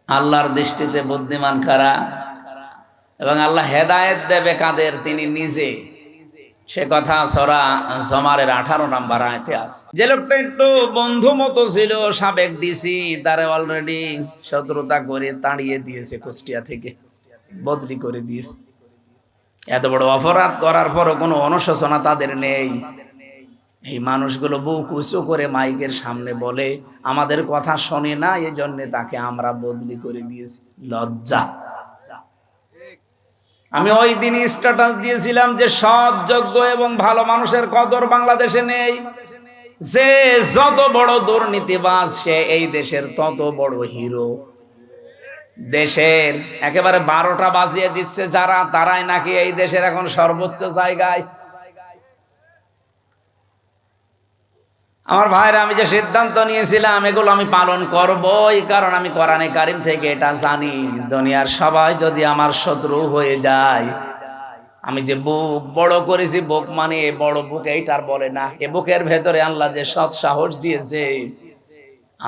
আল্লাহর দৃষ্টিতে বুদ্ধিমান কারা এবং আল্লাহ হেদায়েত দেবে কাদের তিনি নিজে, সে কথা সূরা জুমারের 18 নম্বর আয়াতে আছে। যে লোকটা একটু বন্ধু মতো ছিল সাবেক ডিসি, তারে অলরেডি শত্রুতা করে তাড়িয়ে দিয়েছে, কুষ্টিয়া থেকে বদলি করে দিয়েছে। এত বড় অপরাধ করার পরও কোনো অনুশোচনা তাদের নেই। এই মানুষগুলো বুক উঁচু করে মাইকের সামনে বলে আমাদের কথা শোনে না, এই জন্য তাকে আমরা বদলি করে দিয়েছি। লজ্জা। আমি ওই দিন স্ট্যাটাস দিয়েছিলাম যে সৎ, যোগ্য এবং ভালো মানুষের কদর বাংলাদেশে নেই। যে যত বড় দুর্নীতিবাজ সে এই দেশের তত বড় হিরো। দেশের একেবারে 12টা বাজিয়ে দিচ্ছে যারা, তারাই নাকি এই দেশের এখন সর্বোচ্চ জায়গায়। আমার ভাইরা, আমি যে সিদ্ধান্ত নিয়েছিলাম এগুলো আমি পালন করব, এই কারণ আমি কোরআনে কারিম থেকে এটা জানি, দুনিয়ার সবাই যদি আমার শত্রু হয়ে যায়, আমি যে বুক বড় করেছি, বুক মানে বড় বুক এইটার বলে না, এ বুকের ভেতরে আল্লাহ যে সৎ সাহস দিয়েছে,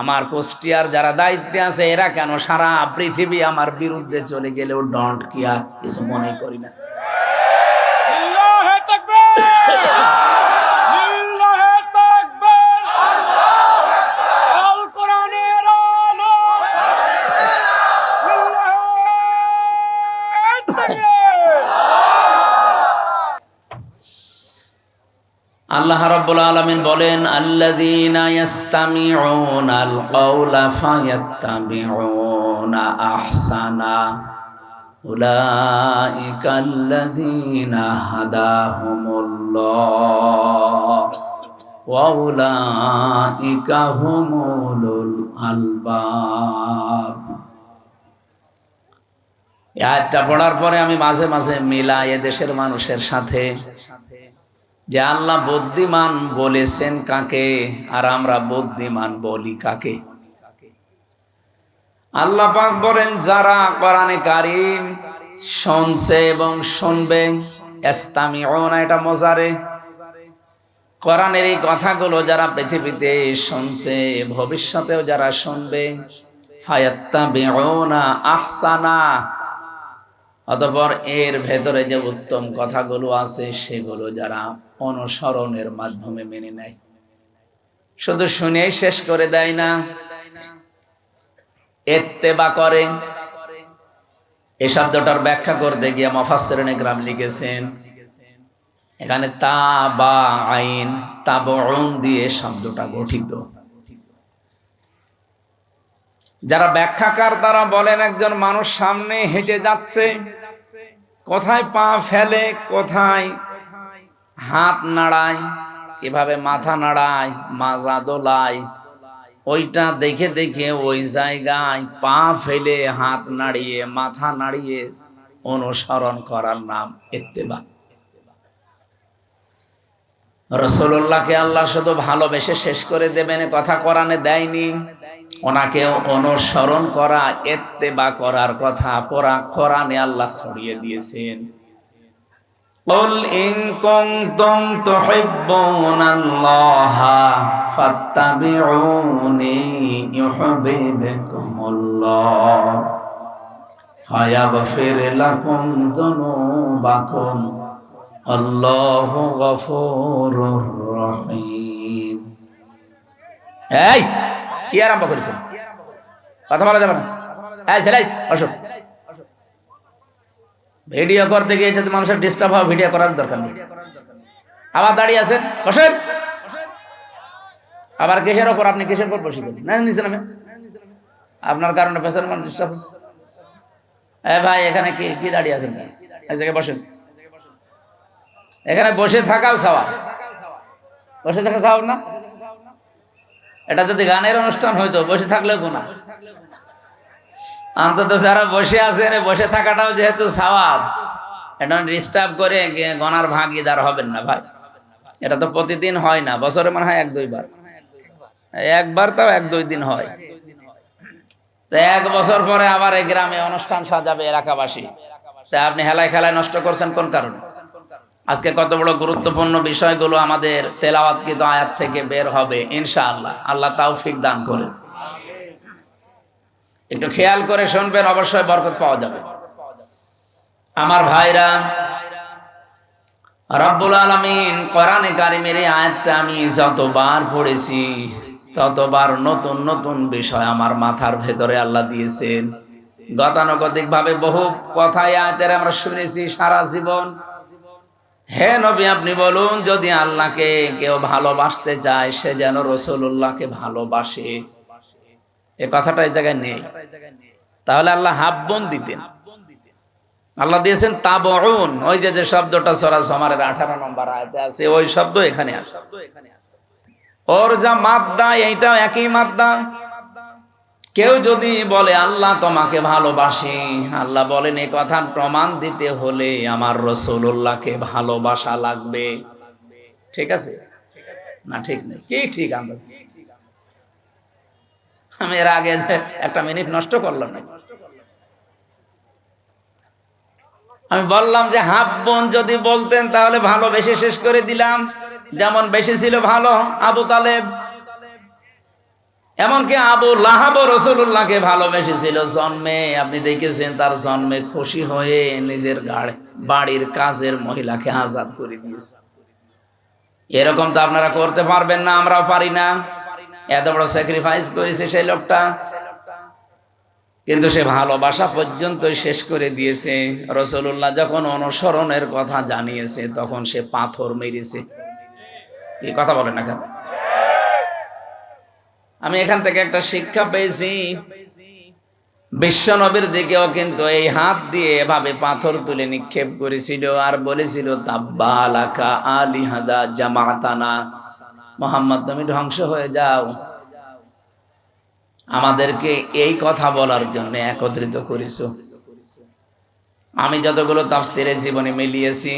আমার কুষ্টিয়ার যারা দায়িত্বে আছে এরা কেন সারা পৃথিবী আমার বিরুদ্ধে চলে গেলেও ডন্ট কেয়ার, কিছু মনে করি না। আল্লাহ রাব্বুল আলামিন বলেন আল্লাযীনা ইয়াস্তামিউনাল কাওলা ফায়াত্তাবিউনা আহসানা উলাইকাল্লাযীনা হাদাহুমুল্লাহ ওয়া উলাইকা হুমুল আলবাব। এই আয়াতটা পড়ার পরে আমি মাঝে মাঝে মিলাই দেশের মানুষের সাথে যে আল্লাহ বুদ্ধিমান বলেছেন কাকে আর আমরা বুদ্ধিমান বলি কাকে। আল্লাহ পাক বলেন যারা কোরআনে কারীম শুনছে এবং শুনবে, ইস্তামিউনা এটা মজারে, কোরআনের এই কথাগুলো যারা পৃথিবীতে শুনছে ভবিষ্যতেও যারা শুনবে, ফায়াত্তাবিউনা আহসানা, অতঃপর এর ভেতরে যে উত্তম কথাগুলো আছে সেগুলো যারা অনুসরণের মাধ্যমে মেনে নেয়, শুধু শুনেই শেষ করে দেয় না, ইত্তেবা করে। এই শব্দটার ব্যাখ্যা করতে গিয়ে মুফাসসিরিনে কেরাম লিখেছেন এখানে তাবা আইন তাবউন দিয়ে শব্দটা গঠিত। যারা ব্যাখ্যাকার তারা বলেন একজন মানুষ সামনে হেঁটে যাচ্ছে, কোথায় পা ফেলে, কোথায় হাত নাড়ায়, কিভাবে মাথা নাড়ায়, মাজা দোলায়, ওইটা দেখে দেখে ওই জায়গায় পা ফেলে হাত নাড়িয়ে মাথা নাড়িয়ে অনুসরণ করার নাম ইত্তেবা। রাসূলুল্লাহকে আল্লাহ শুধু ভালোবেসে শেষ করে দেবেন কথা কোরআনে দেয়নি, ওনাকে অনুসরণ করা, ইত্তেবা করার কথা পুরা কোরআনে আল্লাহ ছড়িয়ে দিয়েছেন। কুল ইন কুনতুম তুহিব্বুনাল্লাহা ফাত্তাবিউনি ইউহিব্বুকুমুল্লাহ ফায়াগফির লাকুম যুনুবাকুম আল্লাহু গফুরুর রহিম। এই কি আরম্ভ করেছেন? কথা বলা যাবে না। এই ছেলে বসো। ভিডিও করতে গিয়ে যদি মানুষের ডিস্টার্ব হয় ভিডিও করার দরকার নেই। আবার দাঁড়িয়ে আছেন, বসেন। আবার কিসের ওপর আপনি কিসের উপর বসে গেলেন? না নিচে নামে, আপনার কারণে পেছনের মানুষ ডিস্টার্ব হচ্ছে। ভাই এখানে কি কি দাঁড়িয়ে আছেন? এই জায়গায় বসেন। এখানে বসে থাকাও সওয়াব, বসে থাকা সওয়াব না? এটা যদি গানের অনুষ্ঠান হইতো বসে থাকলেও গুনাহ। অন্তত যারা বসে আছেন বসে থাকাটাও যেহেতু সওয়াব, এটা ডিস্টার্ব করে গনার ভাগীদার হবেন না ভাই। এটা তো প্রতিদিন হয় না, বছরে মনে হয় 1-2 বার, একবার তাও 1-2 দিন হয়। তো 1 বছর পরে আবার এই গ্রামে অনুষ্ঠান সাজাবে এলাকাবাসী, তা আপনি হেলায় খেলায় নষ্ট করছেন কোন কারণে? আজকে কত বড় গুরুত্বপূর্ণ বিষয়গুলো আমাদের তেলাওয়াতকৃত আয়াত থেকে বের হবে ইনশাআল্লাহ। আল্লাহ তৌফিক দান করেন। একটু খেয়াল করে শুনবেন, অবশ্যই বরকত পাওয়া যাবে। আমার ভাইরা, রব্বুল আলামিন কোরআনে কারিমের এই আয়াতটা আমি যতবার পড়েছি ততবার নতুন নতুন বিষয় আমার মাথার ভেতরে আল্লাহ দিয়েছেন। গতানুগতিক ভাবে বহু কথাই আয়াতের আমরা শুনেছি সারা জীবন। হে নবী, আপনি বলুন, যদি আল্লাহকে কেউ ভালোবাসতে চায় সে যেন রাসূলুল্লাহকে ভালোবাসে। এই কথাটা এই জায়গায় নেই। তাহলে আল্লাহ হাব্বন দিতেন। আল্লাহ দিয়েছেন তাবউন, ওই যে শব্দটা সূরা জুমারের 18 নম্বর আয়াতে আছে, ওই শব্দ এখানে আছে। ওর যা মাদ্দা, এইটাও একই মাদ্দা। কেউ যদি বলে আল্লাহ তোমাকে ভালোবাসে, আল্লাহ বলেন এই কথার প্রমাণ দিতে হলে আমার রাসূলুল্লাহকে ভালোবাসা লাগবে। ঠিক আছে না? ঠিক নেই কি? ঠিক আন্দাজ। আমি এর আগে একটা মিনিট নষ্ট করলাম না। আমি বললাম যে হাব্বন যদি বলতেন তাহলে ভালোবেসে শেষ করে দিলাম। যেমন বেশি ছিল ভালো আবু তালেব, এমনকি আবু লাহাব রাসূলুল্লাহকে ভালোবেসেছিল জন্মে। আপনি দেখেছেন তার জন্মে খুশি হয়ে নিজের বাড়ির কাজের মহিলাকে আজাদ করে দিয়েছে। এরকম তো আপনারা করতে পারবেন না, আমরাও পারি না। এত বড় স্যাক্রিফাইস করেছে সেই লোকটা, কিন্তু সে ভালোবাসা পর্যন্ত শেষ করে দিয়েছে। রাসূলুল্লাহ যখন অনুসরণের কথা জানিয়েছে তখন সে পাথর মেরেছে। এই কথা বলেন না কেন? আমি এখান থেকে একটা শিক্ষা পেয়েছি, বিশ্ব নবীর দিকেও কিন্তু এই হাত দিয়ে এভাবে পাথর তুলে নিক্ষেপ করেছিল আর বলেছিল তাব্বালাকা আলিহাদা জামাতানা, মুহাম্মদ তুমি ধ্বংস হয়ে যাও, আমাদেরকে এই কথা বলার জন্য একত্রিত করেছো। আমি যতগুলো তাফসীরে জীবনে মিলিয়েছি,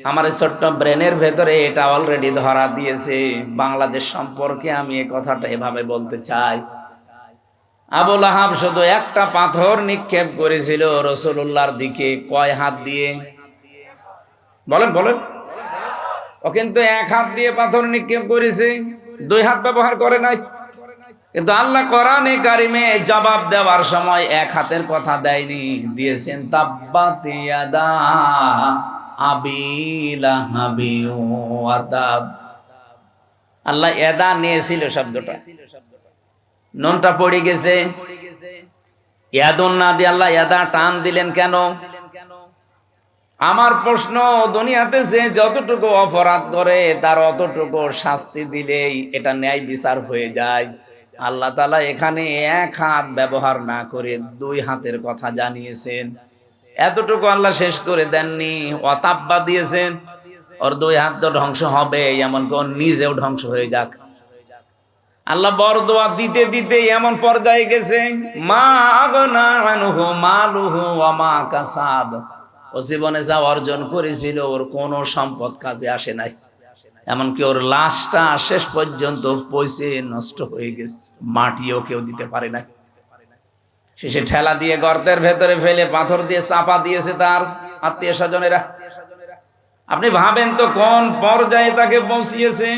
আমার ছোট্ট ব্রেনের ভেতরে এটা অলরেডি ধরা দিয়েছে। বাংলাদেশ সম্পর্কে আমি এই কথাটা এভাবে বলতে চাই, আবু লাহাব শুধু একটা পাথর নিক্ষেপ করেছিল রাসূলুল্লাহর দিকে। কয় হাত দিয়ে বলেন বলেন? ও কিন্তু এক হাত দিয়ে পাথর নিক্ষেপ করেছে, দুই হাত ব্যবহার করে নাই। কিন্তু আল্লাহ কোরআনে কারিমে জবাব দেওয়ার সময় এক হাতের কথা দেয়নি, দিয়েছেন তাব্বাত ইয়াদা আবি লাহাবি ওয়া তাব। আল্লাহ ইয়াদা নিয়েছিল শব্দটা, নুনটা পড়ে গেছে। ইয়াদুন না দিয়ে আল্লাহ ইয়াদা টান দিলেন কেন? আমার প্রশ্ন, দুনিয়াতে যে যতটুকু অপরাধ করে তার অতটুকু শাস্তি দিলেই এটা ন্যায় বিচার হয়ে যায়। আল্লাহ তাআলা এখানে এক হাত ব্যবহার না করে দুই হাতের কথা জানিয়েছেন। এতটুকু আল্লাহ শেষ করে দেননি, অতাব্বা দিয়েছেন। ওর দুই হাত তো ধ্বংস হবে, এমন কোন নিজেও ধ্বংস হয়ে যাক। আল্লাহ বরদোয়া দিতে দিতে এমন পর্যায়ে গেছে, মা আগনা আনহু মালুহু ওয়া মা কাসাব। ও জীবনে যা অর্জন করেছিল ওর কোনো সম্পদ কাজে আসে নাই। এমনকি ওর লাশটা শেষ পর্যন্ত পচে নষ্ট হয়ে গেছে, মাটিও কেউ দিতে পারে না। শেষে ঠেলা দিয়ে গর্তের ভেতরে ফেলে পাথর দিয়ে চাপা দিয়েছে তার আত্মীয় স্বজনেরা। আপনি ভাবেন তো কোন পর্যায়ে তাকে পৌঁছিয়েছে।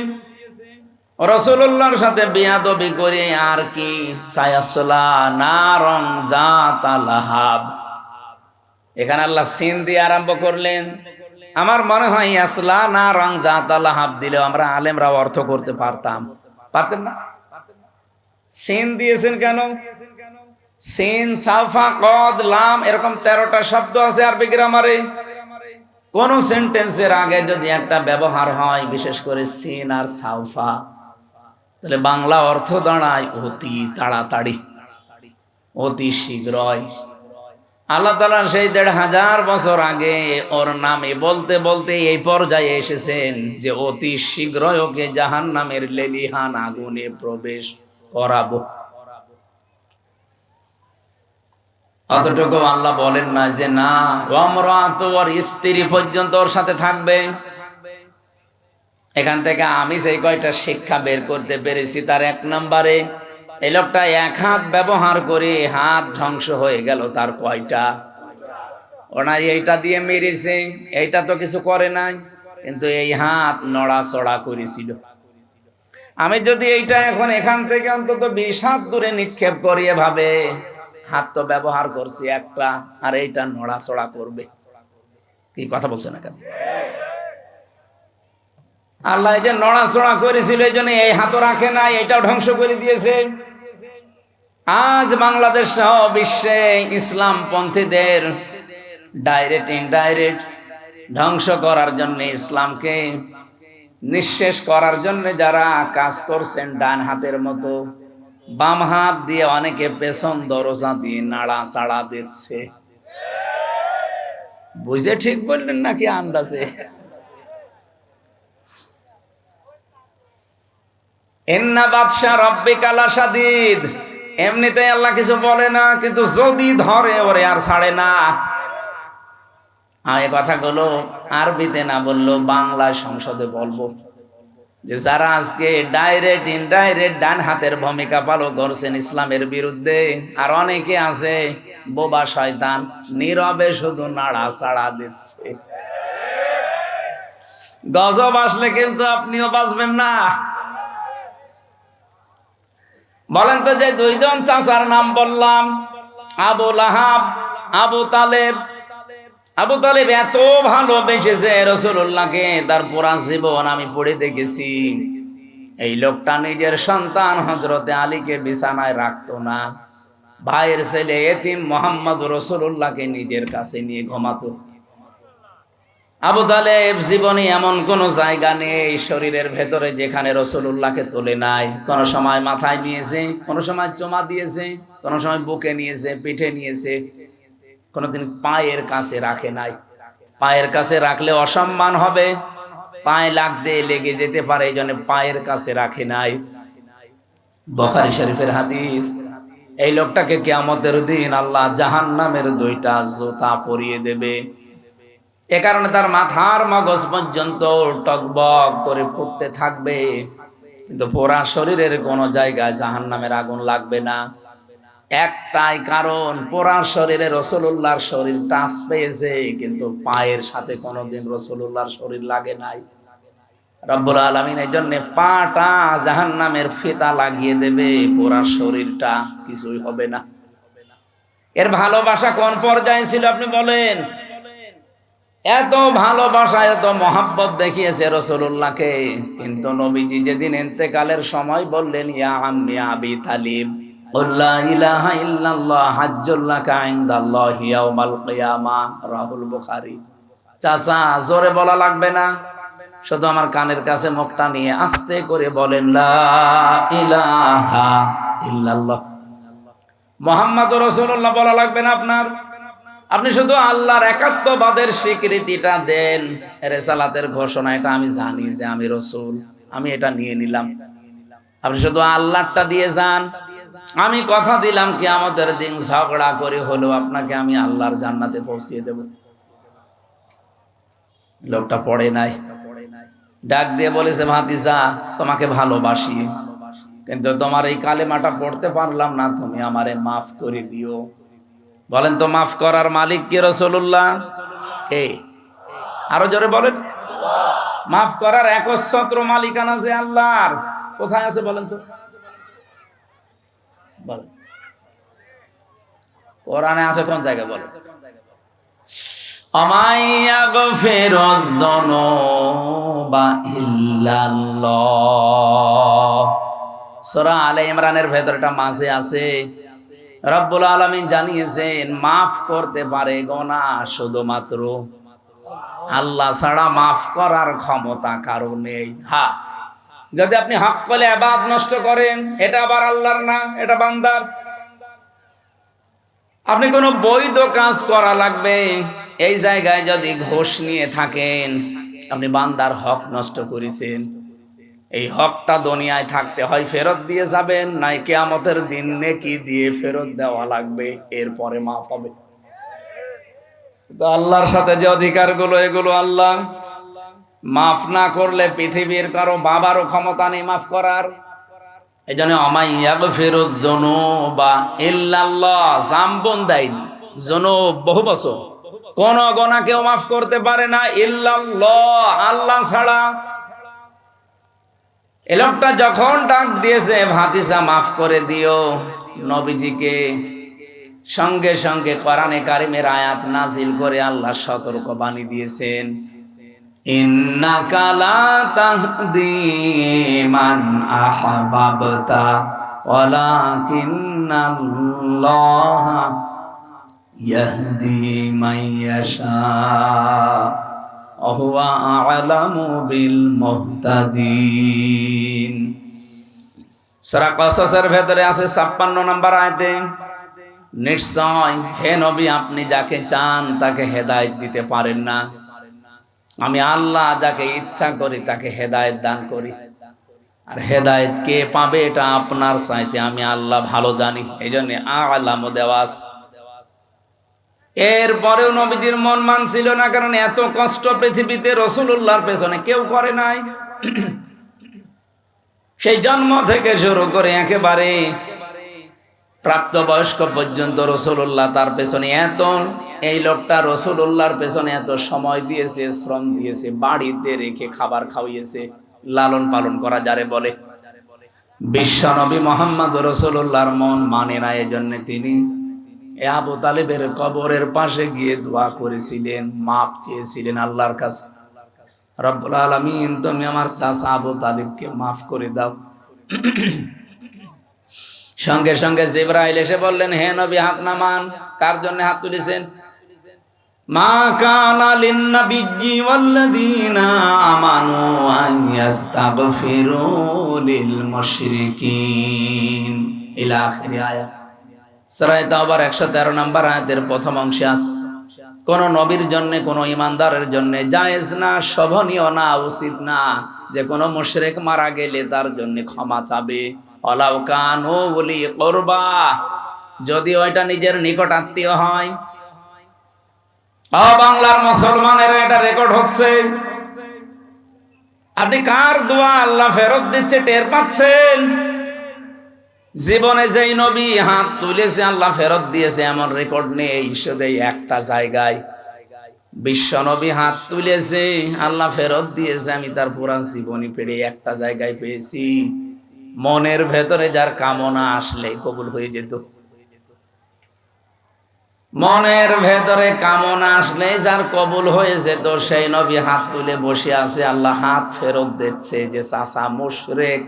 রাসূলুল্লাহর সাথে বেয়াদবি করে আর কি, সায়াসলা নারং যাতা লাহাব। এখানে আল্লাহ সিন দিয়ে আরম্ভ করলেন। আমার মনে হয় ইয়াসলা নারং যাতা লাহাব দিলেও আমরা আলেমরা অর্থ করতে পারতাম, পারতেন না? সিন দিয়েছেন কেন? সিন, সাফা, কদ, লাম এরকম 13টা শব্দ আছে আরবি গ্রামারে। কোন সেন্টেন্সের আগে যদি একটা ব্যবহার হয়, বিশেষ করে সিন আর সাফা, তাহলে বাংলা অর্থ দাঁড়ায় অতি তাড়াতাড়ি, অতি শীঘ্রই। আল্লাহ তাআলা সেই 1500 বছর আগে ওর নামে বলতে বলতে এই পর্যায়ে এসেছেন যে অতি শীঘ্রই ওকে জাহান্নামের লেলিহান আগুনে প্রবেশ করাবো। অতটুকু আল্লাহ বলেন না যে না, ওয়ামরাতু, ওর স্ত্রী পর্যন্ত ওর সাথে থাকবে। এখান থেকে আমি সেই কয়টা শিক্ষা বের করতে পেরেছি, তার 1 নম্বরে এই লোকটা এক হাত ব্যবহার করে হাত ধ্বংস হয়ে গেল। তার কয়টা? ওনা এইটা দিয়ে মেরেছে, এইটা তো কিছু করে নাই, কিন্তু এই হাত নড়াচড়া করেছিল। আমি যদি এইটা এখন এখান থেকে অন্তত 20 হাত দূরে নিক্ষেপ করি, এভাবে হাত তো ব্যবহার করছি একটা, আর এইটা নড়াচড়া করবে। কি কথা বলছে না কেন? আল্লাহ এই যে নড়াচড়া করেছিল, এই জন্য এই হাতও রাখে নাই, এটাও ধ্বংস করে দিয়েছে। আজ বাংলাদেশ সহ বিশ্বে ইসলাম পন্থীদের ডাইরেক্ট ইনডাইরেক্ট ধ্বংস করার জন্য, ইসলামকে নিঃশেষ করার জন্য যারা কাজ করছেন, ডান হাতের মতো বাম হাত দিয়ে অনেকে পেছন দরজা দিয়ে নাড়া চাড়া দিচ্ছে। বুঝে ঠিক বললেন নাকি আন্দাজে? ইন্না বাদশা রাব্বিকা লাশাদীদ। এমনিতেই আল্লাহ কিছু বলে না, কিন্তু যদি ধরে ওরে আর ছাড়ে না। এই কথাগুলো আরবিতে না বললো, বাংলায় সংসদে বলবো, যে যারা আজকে ডাইরেক্ট ইনডাইরেক্ট ডান হাতের ভূমিকা পালন করছেন ইসলামের বিরুদ্ধে, আর অনেকে আছে বোবা শয়তান, নীরবে শুধু নাড়াচাড়া দিচ্ছে। গজব আসলে কিন্তু আপনিও বাঁচবেন না। বলেন তো, যে দুইজন চাচার নাম বললাম, আবু লাহাব, আবু তালেব। আবু তালেব এত ভালোবেসেছে রাসূলুল্লাহকে, তার পুরা জীবন আমি পড়ে দেখেছি। এই লোকটা নিজের সন্তান হযরতে আলীকে বিছানায় রাখতো না, ভাইয়ের ছেলে এতিম মুহাম্মদ রাসূলুল্লাহকে নিজের কাছে নিয়ে ঘুমাতো। আবু তালেব জীবনে এমন কোন জায়গা নেই শরীরের ভেতরে যেখানে রাসূলুল্লাহকে তোলে নাই। কোন সময় মাথায় নিয়েছে, কোন সময় চুমা দিয়েছে, কোন সময় বুকে নিয়েছে, পিঠে নিয়েছে, কোনদিন পায়ের কাছে রাখে নাই। পায়ের কাছে রাখলে অসম্মান হবে, পায়ে লাগতে লেগে যেতে পারে, এই জন্য পায়ের কাছে রাখে নাই। বুখারী শরীফের হাদিস। এই লোকটাকে কিয়ামতের দিন আল্লাহ জাহান্নামের দুইটা জুতা পরিয়ে দেবে। এ কারণে তার মাথার মগজ পর্যন্ত টকবক করে ফুটতে থাকবে, কিন্তু পুরা শরীরের কোন জায়গায় জাহান্নামের আগুন লাগবে না। একটাই কারণ, পুরা শরীরে রাসূলুল্লাহর শরীর টাচ পেয়েছে, কিন্তু পায়ের সাথে কোনোদিন রাসূলুল্লাহর শরীর লাগে নাই। রব্বুল আলামিন এই জন্য পাটা জাহান্নামের ফিতা লাগিয়ে দেবে, পুরা শরীরটা কিছুই হবে না। এর ভালোবাসা কোন পর্যায়ে ছিল আপনি বলেন? এত ভালোবাসা, এত মহাব্বত দেখিয়েছে রাসূলুল্লাহকে, কিন্তু নবীজি যেদিন ইন্তেকালের সময় বললেন, ইয়া আম্মি আবি তালিব, লা ইলাহা ইল্লাল্লাহ হাজ্জুল লাকা ইনদাল্লাহি ইয়াউমাল কিয়ামাহ, রাহুল বুখারী। চাচা, জোরে বলা লাগবে না, শুধু আমার কানের কাছে মুখটা নিয়ে আস্তে করে বলেন, লা ইলাহা ইল্লাল্লাহ মুহাম্মাদুর রাসূলুল্লাহ বলা লাগবে না আপনার। আপনি শুধু আল্লাহর একাত্মবাদের স্বীকৃতিটা দেন, রিসালাতের ঘোষণা, এটা আমি জানি যে আমি রাসূল, আমি এটা নিয়ে নিলাম। আপনি শুধু আল্লাহটা দিয়ে যান, আমি কথা দিলাম কিয়ামতের দিন ঝগড়া করে হলেও আপনাকে আমি আল্লাহর জান্নাতে পৌঁছিয়ে দেব। লোকটা পড়ে নাই, ডাক দিয়ে বলেছে, ভাতিজা তোমাকে ভালোবাসি, কিন্তু তোমার এই কালেমাটা পড়তে পারলাম না, তুমি আমারে মাফ করে দিও। বলেন তো, মাফ করার মালিক কে? রাসূলুল্লাহ। কে? আরো জোরে বলেন। মাফ করার একচ্ছত্র মালিকানা যে আল্লাহর, কোথায় আছে বলেন তো? বলেন, কোরআনে আছে কোন জায়গায়? বলেন, আমাইয়াগফিরুয যুনুবা ইল্লাল্লাহ। সূরা আলে ইমরানের ভেতরটা মাঝে আছে। রব্বুল আলামিন জানিয়েছেন, মাফ করতে পারে গুনাহ শুধুমাত্র আল্লাহ ছাড়া, মাফ করার ক্ষমতা কারো নেই। হ্যাঁ, যদি আপনি হক বলে ইবাদত নষ্ট করেন, এটা আবার আল্লাহর না, এটা বান্দার। আপনি কোনো বৈধ কাজ করা লাগবে, এই জায়গায় যদি ঘুষ নিয়ে থাকেন, আপনি বান্দার হক নষ্ট করেছেন। এই হকটা দুনিয়ায় থাকতে হয় ফেরত দিয়ে যাবেন, নাই কিয়ামতের দিন নেকি দিয়ে ফেরত দেওয়া লাগবে, এরপরে মাফ হবে। তো আল্লাহর সাথে যে অধিকারগুলো, এগুলো আল্লাহ মাফ না করলে পৃথিবীর কারো বাবারও ক্ষমতা নেই মাফ করার। এই জন্য আমাইয়াগফিরুয যুনুবা ইল্লাল্লাহ, জামবন দেয়নি, যুনুব বহু বছর, কোন গুনাহ কেউ মাফ করতে পারে না ইল্লাল্লাহ, আল্লাহ ছাড়া। এই লোকটা যখন ডাক দিয়েছে, ভাতিজা মাফ করে দিও, নবীজিকে সঙ্গে সঙ্গে কোরআনে কারিমের আয়াত নাজিল করে আল্লাহ সতর্ক বাণী দিয়েছেন, ইন্নাকা লা তাহদি মান আহবাবতা ওয়ালাকিন্নাল্লাহা ইয়াহদি মান ইয়াশা ওয়া হুয়া আ'লামু বিল মুহতাদিন। সূরা কসসের ভেতরে আছে 56 নম্বর আয়াতে, নিশ্চয় হে নবী আপনি যাকে চান তাকে হেদায়েত দিতে পারেন না, আমি আল্লাহ যাকে ইচ্ছা করি তাকে হেদায়েত দান করি, আর হেদায়েত কে পাবে এটা আপনার চাইতে আমি আল্লাহ ভালো জানি। এই জন্য আ'লামু দেওয়াস। এরপরেও নবীজির মন মানছিল না, কারণ এত কষ্ট পৃথিবীতে রাসূলুল্লাহর পেছনে কেউ করে নাই। সেই জন্ম থেকে শুরু করে একেবারে প্রাপ্তবয়স্ক পর্যন্ত রাসূলুল্লাহ তার পেছনে এত, এই লোকটা রাসূলুল্লাহর পেছনে এত সময় দিয়েছে, শ্রম দিয়েছে, বাড়িতে রেখে খাবার খাওয়িয়েছে, লালন পালন করা যারে বলে। বিশ্বনবী মুহাম্মদ রাসূলুল্লাহর মন মানে না, এজন্য তিনি আবু তালেবের কবরের পাশে গিয়ে দোয়া করেছিলেন, মাপ চেয়েছিলেন আল্লাহর কাছে, রব্বুল আলামিন তুমি আমার চাচা আবু তালেবকে মাফ করে দাও। সঙ্গে সঙ্গে জিবরাইল এসে বললেন, হে নবী হাত নামান। কার জন্য হাত তুলেছেন? মা কানা লিন-নাবিয়্যি ওয়াল্লাযীনা আমানু আন ইস্তাগফিরু লিল মুশরিকিন ইলা আখির আয়াত। সূরা তাওবার 113 নম্বর আয়াতের প্রথম অংশে আছে, কোন নবীর জন্য, কোন ইমানদারের জন্য জায়েজ না, শোভনীয় না, উচিত না যে কোন মুশরিক মারা গেলে তার জন্য ক্ষমা চাবে। ওয়ালাউ কানু উলি কুরবা, যদি ওইটা নিজের নিকট আত্মীয় হয়। বাংলার মুসলমানের এটা রেকর্ড হচ্ছে, আপনি কার দোয়া আল্লাহ ফেরত দিচ্ছে টের পাচ্ছেন? জীবনে যেই নবী হাত তুলেছে আল্লাহ ফেরত দিয়েছে এমন রেকর্ড নেই, শুধু একটা জায়গায় বিশ্ব নবী হাত তুলেছে আল্লাহ ফেরত দিয়েছে, আমি তার পুরা জীবনী পেড়ে একটা জায়গায় পেয়েছি। মনের ভেতরে যার কামনা আসলে কবুল হয়ে যেত, মনের ভেতরে কামনা আসলে যার কবুল হয়ে যেত, সেই নবী হাত তুলে বসে আছে, আল্লাহ হাত ফেরত দিচ্ছে যে চাচা মুশরিক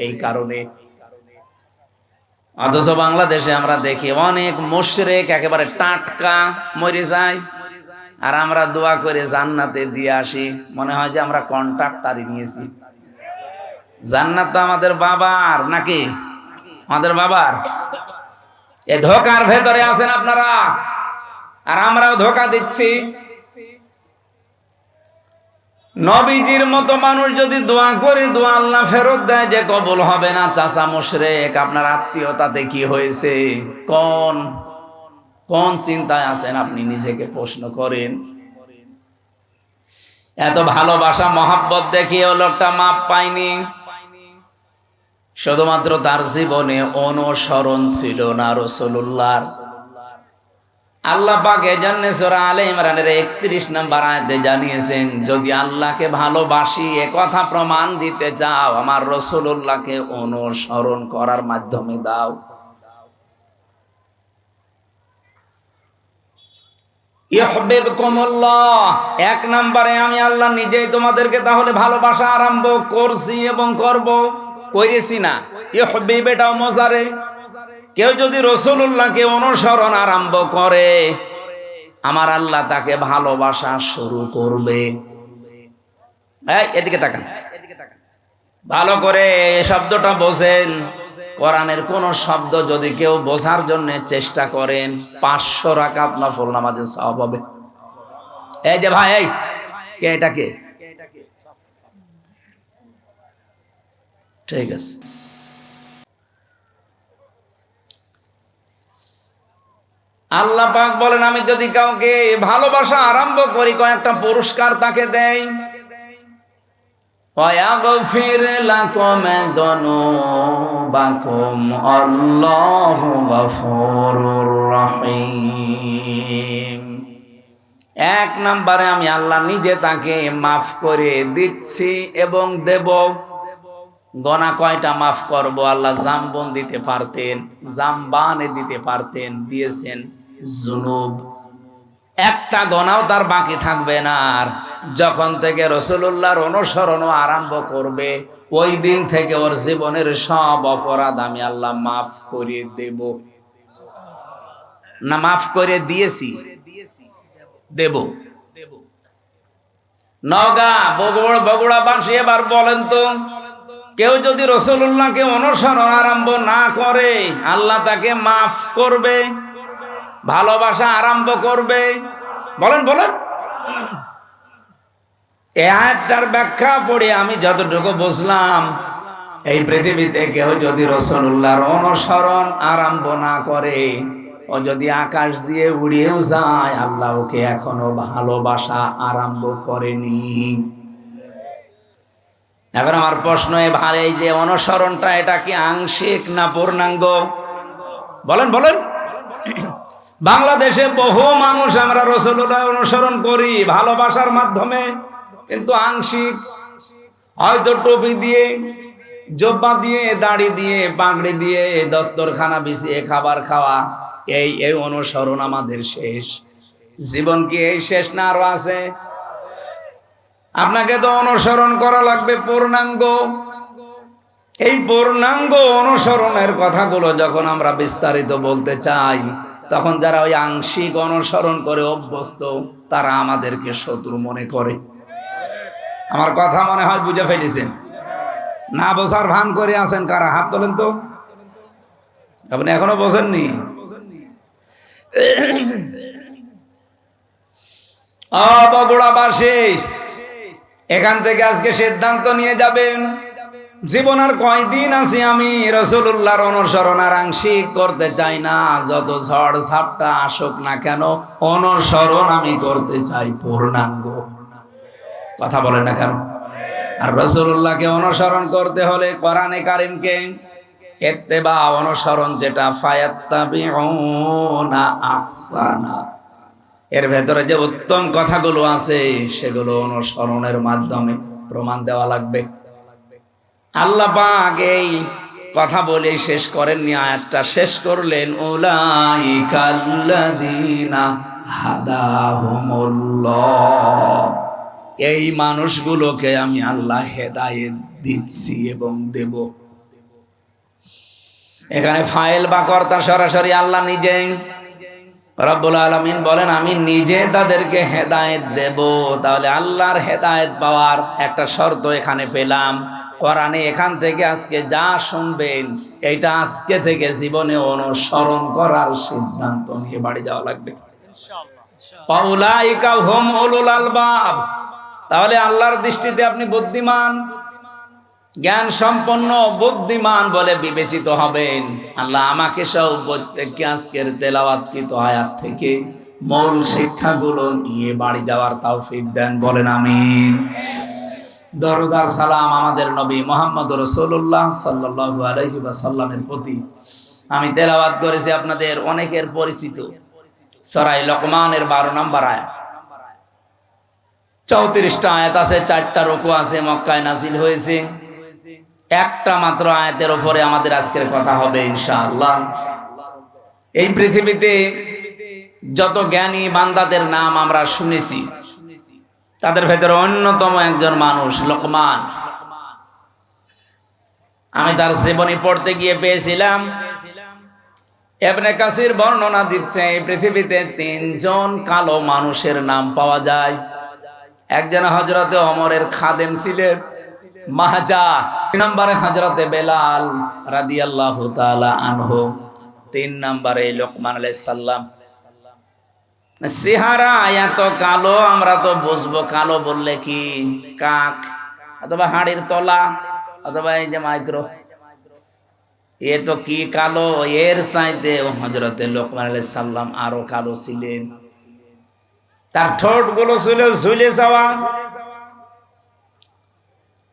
এই কারণে। অথচ বাংলাদেশে আমরা দেখি অনেক মুশরিক একেবারে টাটকা মরে যায়, আর আমরা দোয়া করে জান্নাতে দিয়ে আসি, মনে হয় যে আমরা কন্ট্রাক্টারই নিয়েছি। জান্নাত তো আমাদের বাবার, নাকি আমাদের বাবার? এ ধোকার ভেতরে আছেন আপনারা, আর আমরাও ধোকা দিচ্ছি। নবীজির মতো মানুষ যদি দোয়া করে দোয়া আল্লাহ ফেরত দেয় যে কবুল হবে না, চাচা মুশরিক, আপনার আত্মীয়তাতে কি হয়েছে? কোন কোন চিন্তায় আছেন আপনি নিজেকে প্রশ্ন করেন। এত ভালোবাসা মহব্বত দেখিয়ে লোকটা মাপ পায়নি, শুধুমাত্র তার জীবনে অনুসরণ ছিল না রাসূলুল্লাহর। আল্লাহ পাক এজন্য সূরা আলে ইমরানের 31 নম্বর আয়াতে জানিয়েছেন, যদি আল্লাহকে ভালোবাসি এ কথা প্রমাণ দিতে চাও আমার রাসূলুল্লাহকে অনুসরণ করার মাধ্যমে দাও। ইউহিব্বুকুমুল্লাহ, এক নম্বরে আমি আল্লাহ নিজেই তোমাদেরকে তাহলে ভালোবাসা আরম্ভ করছি এবং করব, করেছি না। ইউহিব্বু এটাও মজারে, কেউ যদি রাসূলুল্লাহকে অনুসরণ আরম্ভ করে আমার আল্লাহ তাকে ভালোবাসা শুরু করবে। এই এদিকে তাকান, ভালো করে এই শব্দটা বোঝেন। কোরআনের কোন শব্দ যদি কেউ বোঝার জন্য চেষ্টা করেন 500 রাকাত নফল নামাজের সওয়াব হবে। এই যে ভাই, এই কে, এটা কে? ঠিক আছে, আল্লাহ পাক বলেন আমি যদি কাউকে ভালোবাসা আরম্ভ করি কয়েকটা পুরস্কার তাকে দেই। ওয়াগফির লাকুম যুনুবাকুম আল্লাহু গফুরুর রহিম। এক নম্বরে আমি আল্লাহ নিজে তাকে মাফ করে দিচ্ছি এবং দেব। গোনা কয়টা মাফ করব? আল্লাহ জামবন দিতে পারতেন, জামবানে দিতে পারতেন, দিয়েছেন। যুনুব, একটা গোনাও তার বাকি থাকবে না। আর যখন থেকে রাসূলুল্লাহর অনুসরণ আরম্ভ করবে, ওই দিন থেকে ওর জীবনের সব অপরাধ আমি আল্লাহ মাফ করে দেব। না মাফ করে দিয়েছি, দেব। নওগাঁ, বগুড়া বাসী এবার বলেন তো, কেউ যদি রাসূলুল্লাহকে অনুসরণ আরম্ভ না করে, আল্লাহ তাকে মাফ করবে, ভালোবাসা আরম্ভ করবে? বলেন বলেন। এই আয়াতটার ব্যাখ্যা পড়ে আমি যতটুকু বুঝলাম, এই পৃথিবীতে কেউ যদি রাসূলুল্লাহর অনুসরণ আরম্ভ না করে, ও যদি আকাশ দিয়ে উড়িয়েও যায়, আল্লাহ ওকে এখনো ভালোবাসা আরম্ভ করেনি। এখন আমার প্রশ্ন ভাই, এই যে অনুসরণটা, এটা কি আংশিক না পূর্ণাঙ্গ? বলেন বলেন। বাংলাদেশে বহু মানুষ আমরা রাসূলুল্লাহ অনুসরণ করি ভালোবাসার মাধ্যমে, কিন্তু আংশিক। হয়তো টুপি দিয়ে, জব্বা দিয়ে, দাড়ি দিয়ে, পাগড়ি দিয়ে, দস্তরখানা বিছিয়ে খাবার খাওয়া, এই অনুসরণ আমাদের শেষ। জীবন কি এই শেষ না আরো আছে? আপনাকে তো অনুসরণ করা লাগবে পূর্ণাঙ্গ। এই পূর্ণাঙ্গ অনুসরণের কথাগুলো যখন আমরা বিস্তারিত বলতে চাই, তখন যারা ওই আংশিক অনুসরণ করে অভ্যস্ত, তারা আমাদেরকে শত্রু মনে করে। আমার কথা মনে হয় বুঝে ফেলেছেন। না বোঝার ভান করে আছেন কারা? হাত তোলেন তো। আপনি এখনো বোঝেননি? বগুড়াবাসী, এখান থেকে আজকে সিদ্ধান্ত নিয়ে যাবেন, জীবন আর কয়দিন আছি আমি রাসূলুল্লাহর অনুসরণ আর আংশিক করতে চাই না। যত ঝড় ঝাপটা আসুক না কেন, অনুসরণ আমি করতে চাই পূর্ণাঙ্গ। কথা বলেন না কেন? আর রাসূলুল্লাহকে অনুসরণ করতে হলে কোরআনে কারীমকে ইত্তেবা, অনুসরণ যেটা, ফায়াত্তাবিউনা আহসানা, এর ভেতরে যে উত্তম কথাগুলো আছে, সেগুলো অনুসরণের মাধ্যমে প্রমাণ দেওয়া লাগবে। আল্লাহ পাক এই কথা বলে শেষ করেননি, আয়াতটা শেষ করলেন, উলাইকাল্লাযীনা হাদাহুমুল্লাহ, এই মানুষগুলোকে আমি আল্লাহ হেদায়েত দিচ্ছি এবং দেব। এখানে ফাইল বা কর্তা সরাসরি আল্লাহ নিজেই। রব্বুল আলামিন বলেন, আমি নিজে তাদেরকে হেদায়েত দেব। তাহলে আল্লাহর হেদায়েত পাওয়ার একটা শর্ত এখানে পেলাম। কোরআনে এখান থেকে আজকে যা শুনবেন, এইটা আজকে থেকে জীবনে অনুসরণ করার সিদ্ধান্ত নিয়ে বাড়ি যাওয়া লাগবে। উলাইকা হুম উলুল আলবাব। তাহলে আল্লাহর দৃষ্টিতে আপনি বুদ্ধিমান, জ্ঞান সম্পন্ন, বুদ্ধিমান বলে বিবেচিত হবেন। আল্লাহ আমাকে সহ প্রত্যেককে আজকের তেলাওয়াতকৃত আয়াত থেকে মূল শিক্ষাগুলো নিয়ে বাড়ি যাওয়ার তৌফিক দেন, বলেন আমিন। দরুদ আর সালাম আমাদের নবী মুহাম্মদ রাসূলুল্লাহ সাল্লাল্লাহু আলাইহি ওয়াসাল্লামের প্রতি। আমি তেলাওয়াত করেছি আপনাদের অনেকের পরিচিত সূরা লোকমানের 12 নম্বর আয়াত। 34টা আয়াত আছে, 4টা রুকু আছে, মক্কায় নাজিল হয়েছে। একটা মাত্র আয়াতের উপরে আমাদের আজকের কথা হবে ইনশাআল্লাহ। এই পৃথিবীতে যত জ্ঞানী বান্দাদের নাম আমরা শুনেছি, তাদের ভেতরে অন্যতম একজন মানুষ লোকমান। আমি তার জীবনী পড়তে গিয়ে পেয়েছিলাম, ইবনে কাসির বর্ণনা দিচ্ছে, এই পৃথিবীতে 3 জন কালো মানুষের নাম পাওয়া যায়। একজন হযরতে ওমরের খাদেম ছিলেন, মাহজা। 2 নম্বরে হযরতে বেলাল রাদিয়াল্লাহু তাআলা আনহু। 3 নম্বরে লোকমান আলাইহিস সালাম। চেহারা এত কালো, আমরা তো বুঝবো কালো বললে কি কাক অথবা হাড়ির তলা অথবা এই যে মাইক্রো, এ তো কি কালো। এর চাইতে হযরতে লোকমান আলাইহিস সালাম আরো কালো ছিলেন। তার ঠোঁট গুলো ছিল ঝুলে যাওয়া,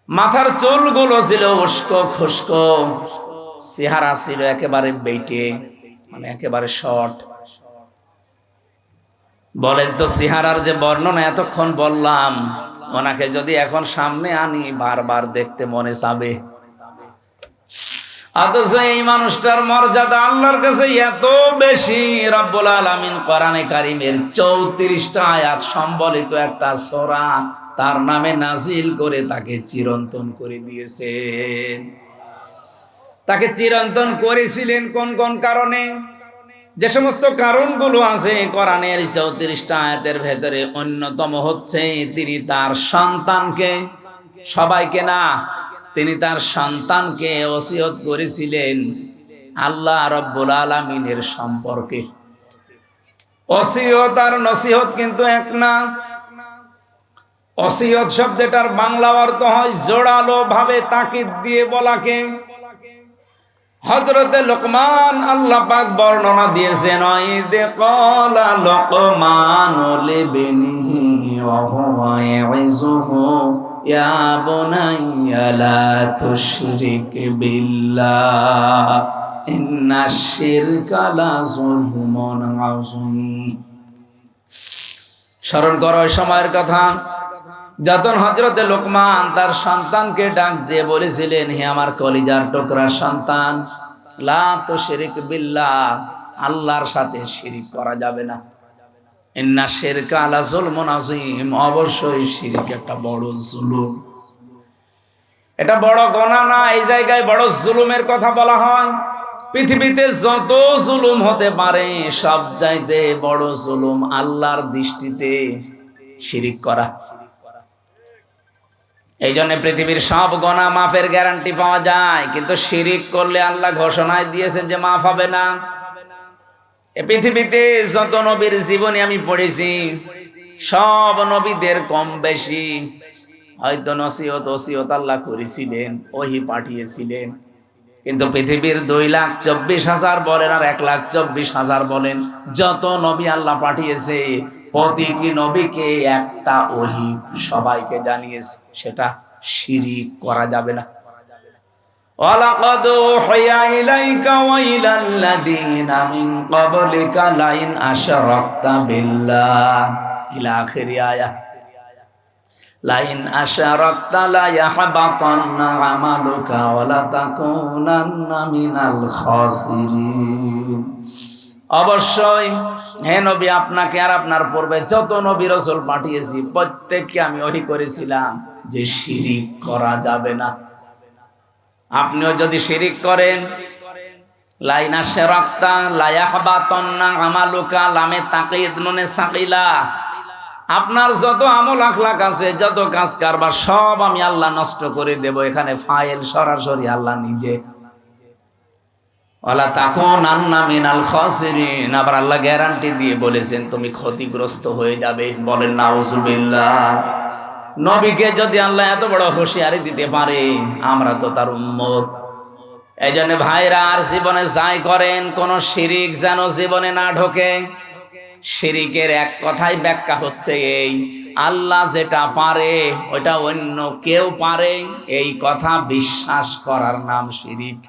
মাথার চুল গুলো ছিল উস্কো খুস্কো, চেহারা ছিল একেবারে বেটে, মানে একেবারে শর্ট। বলেন তো, চেহারার যে বর্ণনা এতক্ষণ বললাম, ওনাকে যদি এখন সামনে আনি বারবার দেখতে মনে চাবে। অথচ এই মানুষটার মর্যাদা আল্লাহর কাছে এত বেশি, রব্বুল আলামিন কোরআনে কারীমের 34টা আয়াত সম্বলিত একটা সূরা তার নামে নাজিল করে তাকে চিরন্তন করে দিয়েছেন। তাকে চিরন্তন করেছিলেন কোন কোন কারণে? যে সমস্ত কারণগুলো আছে কোরআনের 34টা আয়াতের ভেতরে অন্যতম হচ্ছে তিনি তার সন্তানকে, সবাইকে না, তিনি তার সন্তানকে ওসিয়ত করেছিলেন আল্লাহ রাব্বুল আলামিনের সম্পর্কে। ওসিয়ত আর নসিহত কিন্তু এক না। ওসিয়ত শব্দটার বাংলা অর্থ হয় জোরালো ভাবে তাকিদ দিয়ে বলাকে। হযরতে লোকমান আল্লাহ পাক বর্ণনা দিয়েছেন, ইযে ক্বালা লোকমানু লিবনিহি ওয়া হুয়া ইয়াইযুহু ইয়া বুনাইয়া লা তুশরিক বিল্লাহ ইন্নাশ শিরকা লা যুলমুন আযীম। স্মরণ করো ওই সময়ের কথা যখন হযরতে লোকমান তার সন্তানকে ডাক দিয়ে বলেছিলেন, হে আমার কলিজার টুকরা সন্তান, লা তুশরিক বিল্লাহ, আল্লাহর সাথে শিরিক করা যাবে না। ইন্না শিরকা লা যুলমুন আযীম, অবশ্যই শিরিক একটা বড় জুলুম। এটা বড় গুনাহ না, এই জায়গায় বড় জুলুমের কথা বলা হয়। পৃথিবীতে যত জুলুম হতে পারে সব চাইতে বড় জুলুম আল্লাহর দৃষ্টিতে শিরিক করা। এই জন্য পৃথিবীর সব গুনাহ মাফের গ্যারান্টি পাওয়া যায়, কিন্তু শিরিক করলে আল্লাহ ঘোষণায় দিয়েছেন যে মাফ হবে না। এই পৃথিবীতে যত নবীর জীবনী আমি পড়েছি, সব নবীদের কম বেশি হয়তো নসিহত ওসিয়ত আল্লাহ করেছিলেন, ওহী পাঠিয়েছিলেন, কিন্তু পৃথিবীর 2,24,000 বলেন আর 1,24,000 বলেন, যত নবী আল্লাহ পাঠিয়েছে প্রতিটি নবীকে একটা ওহী সবাইকে জানিয়েছে, সেটা শিরিক করা যাবে না। ওয়ালাকাদ উহিয়া ইলাইকা ওয়া ইলাল্লাযীনা মিন ক্বাবলিকা লাইন আশরাকতা বিল্লাহ ইলা আখির আয়াত। লাইন আশরাকতা লা ইয়াহবাতান্না আমালুকা ওয়া লা তাকুনান্না মিনাল খাসিরিন। অবশ্যই হে নবী, আপনাকে আর আপনার পূর্বে যত নবী রাসূল পাঠিয়েছি প্রত্যেককে আমি ওহী করেছিলাম যে শিরিক করা যাবে না। আপনিও যদি শিরিক করেন, লাইন আশরাকতা লা ইয়াহবাতান্না আমালুকা, লামে তাকিদ নুনে সাকিলা, আপনার যত আমল আখলাক আছে, যত কাজ কারবার সব আমি আল্লাহ নষ্ট করে দেব। এখানে ফাইল সরাসরি আল্লাহ নিজে। ওয়ালা তাকুনান্না মিনাল খাসিরিন, আবার আল্লাহ গ্যারান্টি দিয়ে বলেছেন তুমি ক্ষতিগ্রস্ত হয়ে যাবে। বলেন নাউজুবিল্লাহ। নবীকে যদি আল্লাহ এত বড় হুঁশিয়ারি দিতে পারে, আমরা তো তার উম্মত। এই জন্য ভাইরা, আর জীবনে যাই করেন কোন শিরিক যেন জীবনে না ঢোকে। শিরিকের এক কথাই ব্যাখ্যা হচ্ছে এই, আল্লাহ যেটা পারে ওটা অন্য কেউ পারে, এই কথা বিশ্বাস করার নাম শিরিক।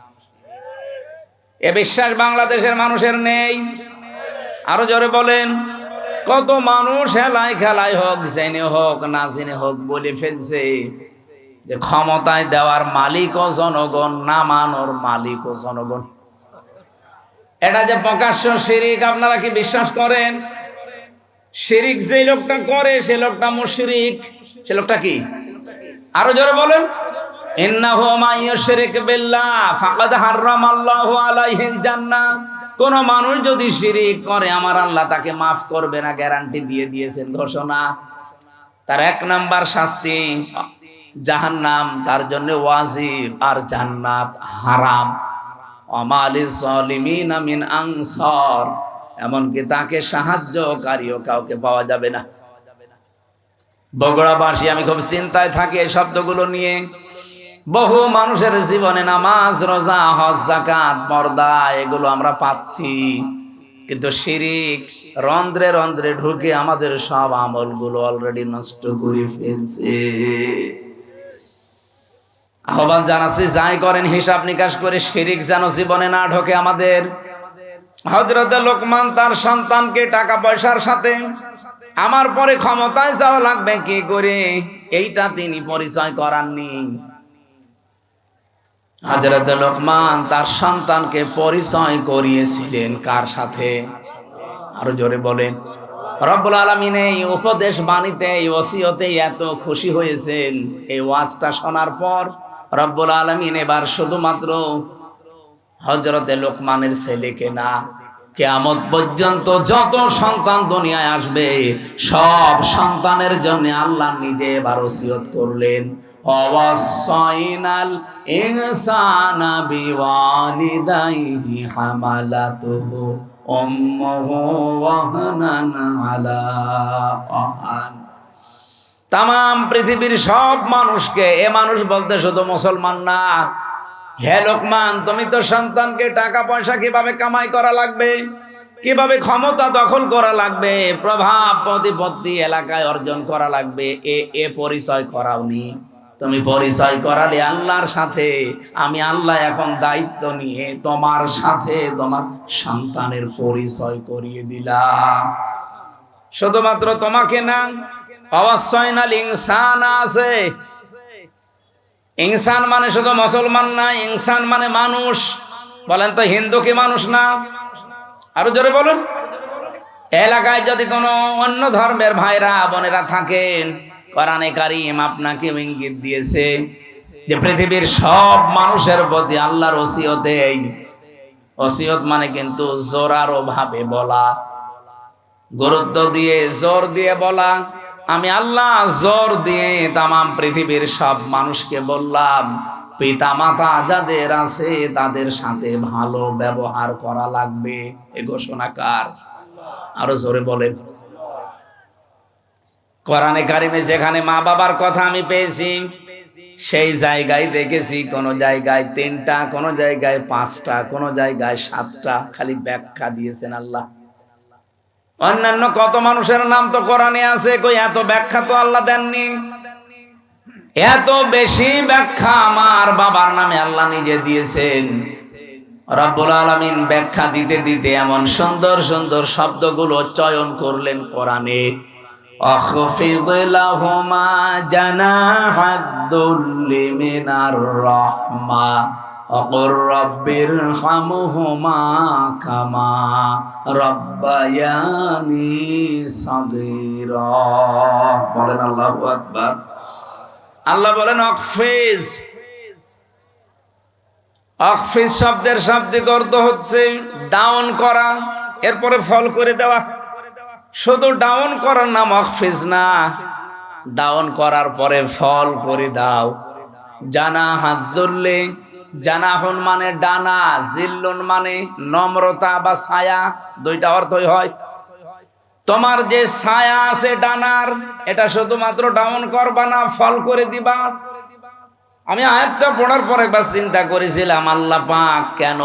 এ বিশ্বাস বাংলাদেশের মানুষের নেই। আরো জোরে বলেন। কত মানুষ হেলায় খেলায় হোক, জেনে হোক না জেনে হোক বলে ফেলছে যে ক্ষমতায় দেওয়ার মালিক ও জনগণ, না মানোর মালিক ও জনগণ। এটা যে প্রকাশ্য শিরিক, আপনারা কি বিশ্বাস করেন? শিরিক যে লোকটা করে সে লোকটা মুশরিক। সে লোকটা কি? আরো জোরে বলেন। ইন্নাহু মাইয়ুশরিক বিল্লাহ ফাকাদ হারামাল্লাহু আলাইহিল জান্নাহ। কোন মানুষ যদি শিরিক করে আমার আল্লাহ তাকে মাফ করবে না, গ্যারান্টি দিয়ে দিয়েছেন, ঘোষণা। তার 1 নাম্বার শাস্তি জাহান্নাম, তার জন্য ওয়াজিব, আর জান্নাত হারাম। ওমা লিয-যালিমিনা মিন আনসার, এমনকি তাকে সাহায্যকারীও কাউকে পাওয়া যাবে না। বগুড়াবাসী আমি খুব চিন্তায় থাকি এই শব্দগুলো নিয়ে। বহু মানুষের জীবনে নামাজ, রোজা, হজ, যাকাত, পর্দা এগুলো আমরা পাচ্ছি, কিন্তু শিরিক রন্ধ্রে রন্ধ্রে ঢুকে আমাদের সব আমলগুলো অলরেডি নষ্ট করে ফেলছে। আহ্বান জানাচ্ছি, যাই করেন হিসাব নিকাশ করে, শিরিক যেন জীবনে না ঢোকে আমাদের। হযরত লোকমান তার সন্তানকে টাকা পয়সার সাথে আমার পরে ক্ষমতায় যাওয়া লাগবে কি করে, এইটা তিনি পরিচয় করাননি। হযরত লোকমান তার সন্তানকে পরিচয় করিয়েছিলেন কার সাথে? আরো জোরে বলেন। রব্বুল আলামিন এই উপদেশ বাণীতে, এই ওসিয়তে এত খুশি হয়েছেন। এই ওয়াজটা শোনার পর রব্বুল আলামিন এবার শুধুমাত্র হযরতে লোকমানের ছেলেকে না, কিয়ামত পর্যন্ত যত সন্তান দুনিয়ায় আসবে সব সন্তানের জন্য আল্লাহ নিজে এবার ওসিয়ত করলেন, ওয়াসাইনাল ইনসানা বিওয়ালিদাইহি হামালাতুহু উম্মুহু ওয়াহনান আলা ওয়াহান। তাম পৃথিবীর সব মানুষকে, এ মানুষ বলতে শুধু মুসলমান না, হে লোকমান, তুমি তো সন্তানকে টাকা পয়সা কিভাবে কামাই করা লাগবে, কিভাবে ক্ষমতা দখল করা লাগবে, প্রভাব প্রতিপত্তি এলাকায় অর্জন করা লাগবে, এ পরিচয় করাওনি। তুমি পরিচয় করালে আল্লাহর সাথে। আমি আল্লাহ এখন দায়িত্ব নিয়ে তোমার সাথে তোমার সন্তানের পরিচয় করিয়ে দিলাম। শুধুমাত্র তোমাকে না, ওয়াসাইনাল ইনসান আছে। ইনসান মানে শুধু মুসলমান না, ইনসান মানে মানুষ। বলেন তো, হিন্দু কি মানুষ না? আরো জোরে বলুন। এলাকায় যদি কোনো অন্য ধর্মের ভাইরা বোনেরা থাকেন, কোরআনে কারীম আপনাকে ইঙ্গিত দিয়েছে যে পৃথিবীর সব মানুষের প্রতি আল্লাহর ওসিয়তে। ওসিয়ত মানে কিন্তু জোরালো ভাবে বলা, গুরুত্ব দিয়ে জোর দিয়ে বলা। আমি আল্লাহ জোর দিয়ে তাম পৃথিবীর সব মানুষকে বললাম, পিতা মাতা যাদের আছে তাদের সাথে ভালো ব্যবহার করা লাগবে। এ ঘোষণা কার? আরো জোরে বলেন। কোরআনে কারিমে যেখানে মা বাবার কথা আমি পেয়েছি, সেই জায়গায় দেখেছি কোন জায়গায় 3টা, কোন জায়গায় 5টা, কোন জায়গায় 7টা। খালি ব্যাখ্যা দিয়েছেন আল্লাহ। অন্যান্য কত মানুষের নাম তো কোরআনে আছে, কই এত ব্যাখ্যা তো আল্লাহ দেননি। এত বেশি ব্যাখ্যা আমার বাবার নামে আল্লাহ নিজে দিয়েছেন। রব্বুল আলামিন ব্যাখ্যা দিতে দিতে এমন সুন্দর সুন্দর শব্দগুলো চয়ন করলেন কোরআনে। আখফিদ লাহুমা জানাহাদ-দুল্লি মিনার রাহমা ওয়াকুর রাব্বিরহামহুমা কামা রাব্বায়ানি সাগীরা। বলেন আল্লাহু আকবার। আল্লাহ বলেন আখফিজ। আখফিজ শব্দের শাব্দিক অর্থ হচ্ছে ডাউন করা, এরপরে ফল করে দেওয়া। শুধু ডাউন করার নাম আখফিজ না, ডাউন করার পরে ফল করে দাও। জানাহাদ-দুল্লি, জানাহুন মানে ডানা, জিল্লুন মানে নম্রতা বা ছায়া, দুইটা অর্থই হয়। তোমার যে ছায়া আছে ডানার, এটা শুধুমাত্র ডাউন করবা না, ফল করে দিবা। আমি আয়াতটা পড়ার পর একবার চিন্তা করেছিলাম, আল্লাহ পাক কেন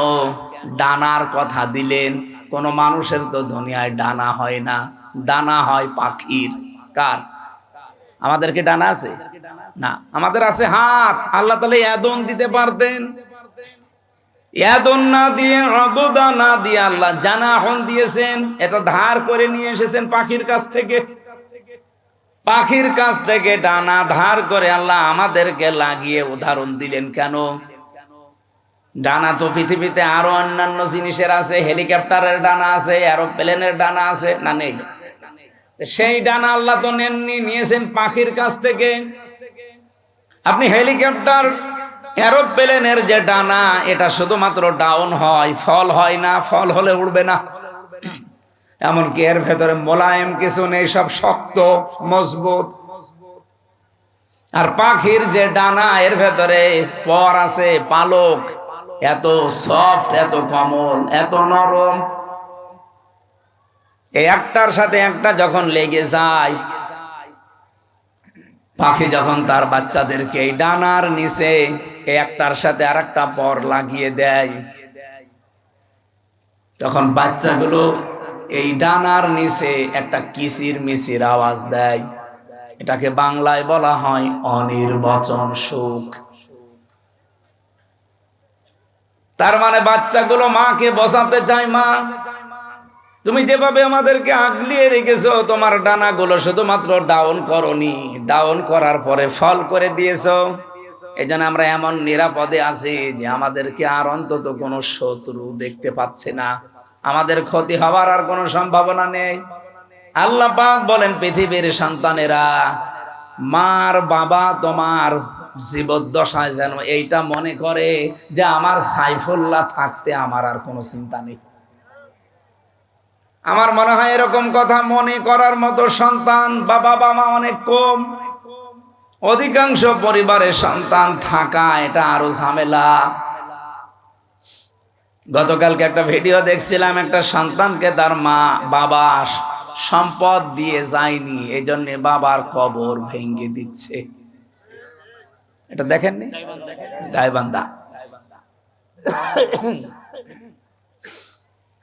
ডানার কথা দিলেন? কোন মানুষের তো দুনিয়ায় ডানা হয় না, ডানা হয় পাখির। কার? আমাদের কি ডানা আছে? না, আমাদের আছে হাত। আল্লাহ তাআলা ইয়াদুন দিতে পারতেন, ইয়াদুন না দিয়ে, আদুদা না দিয়ে আল্লাহ জানাহুন দিয়েছেন। এটা ধার করে নিয়ে এসেছেন পাখির কাছ থেকে। পাখির কাছ থেকে ডানা ধার করে আল্লাহ আমাদেরকে লাগিয়ে উদাহরণ দিলেন কেন? ডানা তো পৃথিবীতে আরো অন্যান্য জিনিসের আছে, হেলিকপ্টারের ডানা আছে, এরোপ্লেনের ডানা আছে, না নেই? সেই ডানা আল্লাহ তো নেননি, নিয়েছেন পাখির কাছ থেকে। আপনি হেলিকপ্টার, এরোপ্লেনের যে ডানা, এটা শুধুমাত্র ডাউন হয়, ফল হয় না। ফল হলে উড়বে না। এমনকি এর ভেতরে মোলায়েম কিছু নেই, সব শক্ত মজবুত। আর পাখির যে ডানা, এর ভেতরে পর আছে, পালক, এত সফট, এত কোমল, এত নরম। এই একটার সাথে একটা যখন লেগে যায়, পাখি যখন তার বাচ্চাদেরকে এই ডানার নিচে এই একটার সাথে আরেকটা পর লাগিয়ে দেয়, তখন বাচ্চাগুলো এই ডানার নিচে একটা কিচির মিচির আওয়াজ দেয়। এটাকে বাংলায় বলা হয় অনির্বচন সুখ। তার মানে বাচ্চাগুলো মাকে বোঝাতে চায়, মা তুমি যেভাবে আমাদেরকে আগলিয়ে রেখেছো, তোমার ডানাগুলো শুধুমাত্র ডাউন করনি, ডাউন করার পরে ফল করে দিয়েছো। এই জন্য আমরা এমন নিরাপদে আছি যে আমাদেরকে আর অন্তত কোনো শত্রু দেখতে পাচ্ছে না, আমাদের ক্ষতি হওয়ার আর কোনো সম্ভাবনা নেই। আল্লাহ পাক বলেন, পৃথিবীর সন্তানেরা, মার বাবা তোমার জীবদ্দশায় যেন এইটা মনে করে যে আমার সাইফুল্লাহ থাকতে আমার আর কোনো চিন্তা নেই। আমার মনে হয় এরকম কথা মনে করার মতো সন্তান বা বাবা মা অনেক কম। অধিকাংশ পরিবারের সন্তান থাকা এটা আরো ঝামেলা। গতকালকে একটা ভিডিও দেখছিলাম, একটা সন্তানকে তার মা বাবা সম্পদ দিয়ে যায়নি, এই জন্য বাবার কবর ভেঙে দিচ্ছে। এটা দেখেননি? গাইবান্ধা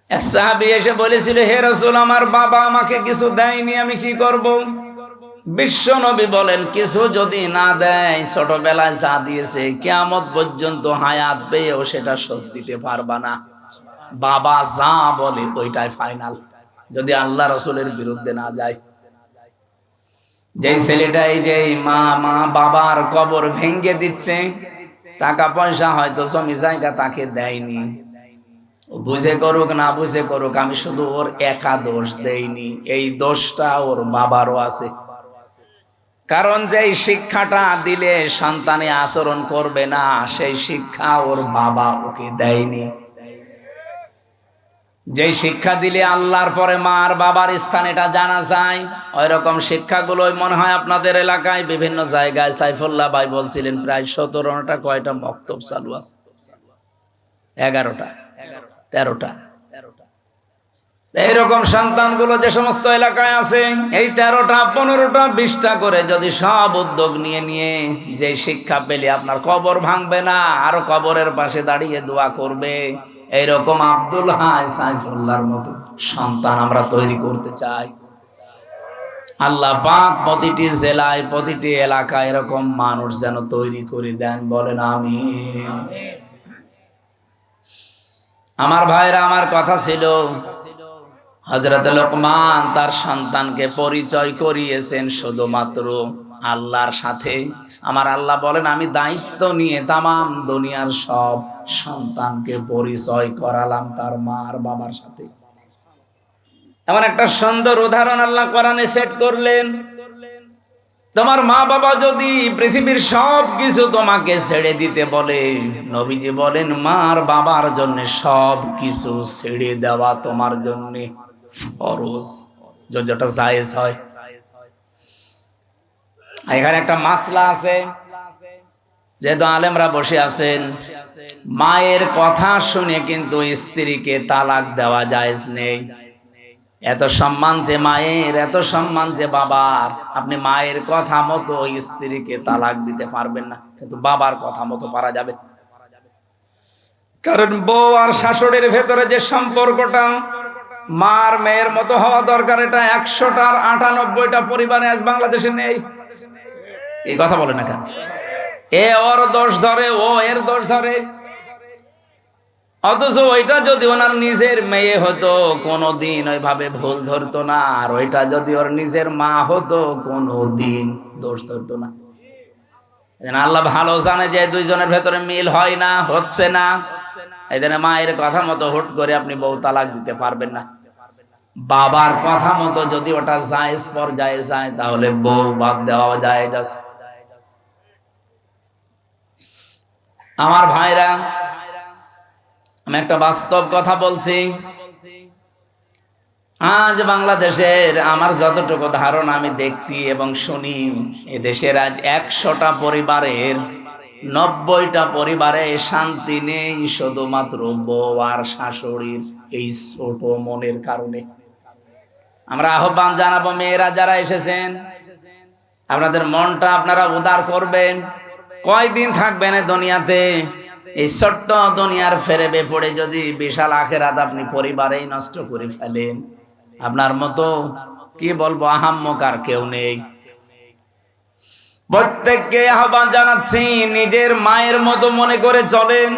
এক সাহাবী এসে বলেছিল, হে রাসূল, আমার বাবা আমাকে কিছু দেয়নি, আমি কি করব? বিশ্ব নবী বলেন, কিছু যদি না দেয়, ছোটবেলায় যা দিয়েছে কিয়ামত পর্যন্ত হায়াত পেয়েও সেটা শোধ দিতে পারবা না। বাবা যা বলে ওইটাই ফাইনাল, যদি আল্লাহ রাসূলের বিরুদ্ধে না যায়। যেই ছেলেটাই যেই মা বাবার কবর ভেঙে দিচ্ছে, টাকা পয়সা হয়তো জমি জায়গা তাকে দেয়নি, বুঝে করুক না বুঝে করুক, আমি শুধু ওর একা দোষ দেইনি, এই দোষটা ওর বাবারও আছে। কারণ যেই শিক্ষাটা দিলে সন্তানে আচরণ করবে না, সেই শিক্ষা ওর বাবা ওকে দেয়নি। যেই শিক্ষা দিলে আল্লাহর পরে মার বাবার স্থান এটা জানা যায়, ওই রকম শিক্ষাগুলোই মনে হয় আপনাদের এলাকায় বিভিন্ন জায়গায়। সাইফুল্লাহ ভাই বলছিলেন প্রায় 17টা কয়টা মক্তব চালু আছে, 11টা 13টা। এইরকম সন্তানগুলো যে সমস্ত এলাকায় আছে, এই 13টা 15টা 20টা করে যদি সব উদ্যোগ নিয়ে যে শিক্ষা পেলে আপনার কবর ভাঙবে না, আরো কবরের পাশে দাঁড়িয়ে দোয়া করবে, এইরকম আব্দুল হাই সাইফুল্লাহর মতো সন্তান আমরা তৈরি করতে চাই। আল্লাহ পাক প্রতিটি জেলায় প্রতিটি এলাকায় এরকম মানুষ যেন তৈরি করে দেন, বলেন আমিন। আমার ভাইরা, আমার কথা ছিল, হযরত লোকমান তার সন্তানকে পরিচয় করিয়েছেন শুধুমাত্র আল্লাহর সাথে। আমার আল্লাহ বলেন, আমি দায়িত্ব নিয়ে তামাম দুনিয়ার সব সন্তানকে পরিচয় করালাম তার মা আর বাবার সাথে। এমন একটা সুন্দর উদাহরণ আল্লাহ কোরআনে সেট করলেন। তোমার মা বাবা যদি পৃথিবীর সব কিছু তোমাকে ছেড়ে দিতে বলে, নবীজি বলেন মার বাবার জন্য সব কিছু ছেড়ে দেওয়া তোমার জন্য ফরজ, যেটা জায়েজ হয়। এখানে একটা মাসলা আছে, যেহেতু আলেমরা বসে আছেন, মায়ের কথা শুনে কিন্তু স্ত্রীকে তালাক দেওয়া জায়েজ নেই। এত সম্মান যে মায়ের, এত সম্মান যে বাবার, আপনি মায়ের কথা মতো স্ত্রীকে তালাক দিতে পারবেন না, কিন্তু বাবার কথা মতো পারা যাবে। কারণ বউ আর শাশুড়ির ভেতরে যে সম্পর্কটা মার মেয়ের মতো হওয়া দরকার, এটা 100টার 98টা পরিবারে আজ বাংলাদেশে নেই। এই কথা বলে না কেন? এ ওর দোষ ধরে, ও এর দোষ ধরে। অথচ ওইটা যদি ওনার নিজের মেয়ে হতো কোনোদিন ওইভাবে ভুল ধরতো না, আর ওইটা যদি ওর নিজের মা হতো কোনোদিন দোষ ধরতো না। আল্লাহ ভালো জানে যে দুইজনের ভেতরে মিল হয় না, হচ্ছে না, এই জন্য মায়ের কথা মতো হুট করে আপনি বউ তালাক দিতে পারবেন না। বাবার কথা মতো যদি ওটা জায়েজ পর্যায়ে যায়, তাহলে বউ বাদ দেওয়া যায়। আমার ভাইরা, আমি একটা বাস্তব কথা বলছি। আজ বাংলাদেশের আমার যতটুকু ধারণা আমি দেখি এবং শুনি, এদেশের আজ 100টা পরিবারের 90টা পরিবারে শান্তি নেই, শুধুমাত্র বউ আর শাশুড়ির এই ছোট মনের কারণে। আমরা আহ্বান জানাবো, মেয়েরা যারা এসেছেন, আপনাদের মনটা আপনারা উদার করবেন। কয়দিন থাকবেন এই দুনিয়াতে? এই ছোট্ট দুনিয়ার ফেরেবে পড়ে যদি বিশাল আখিরাত আপনি পরিবারেই নষ্ট করে ফেলেন, আপনার মতো কি বলবো আহাম্মক আর কেউ নেই। প্রত্যেককে আহ্বান জানাচ্ছি, নিজের মায়ের মতো মনে করে চলেন।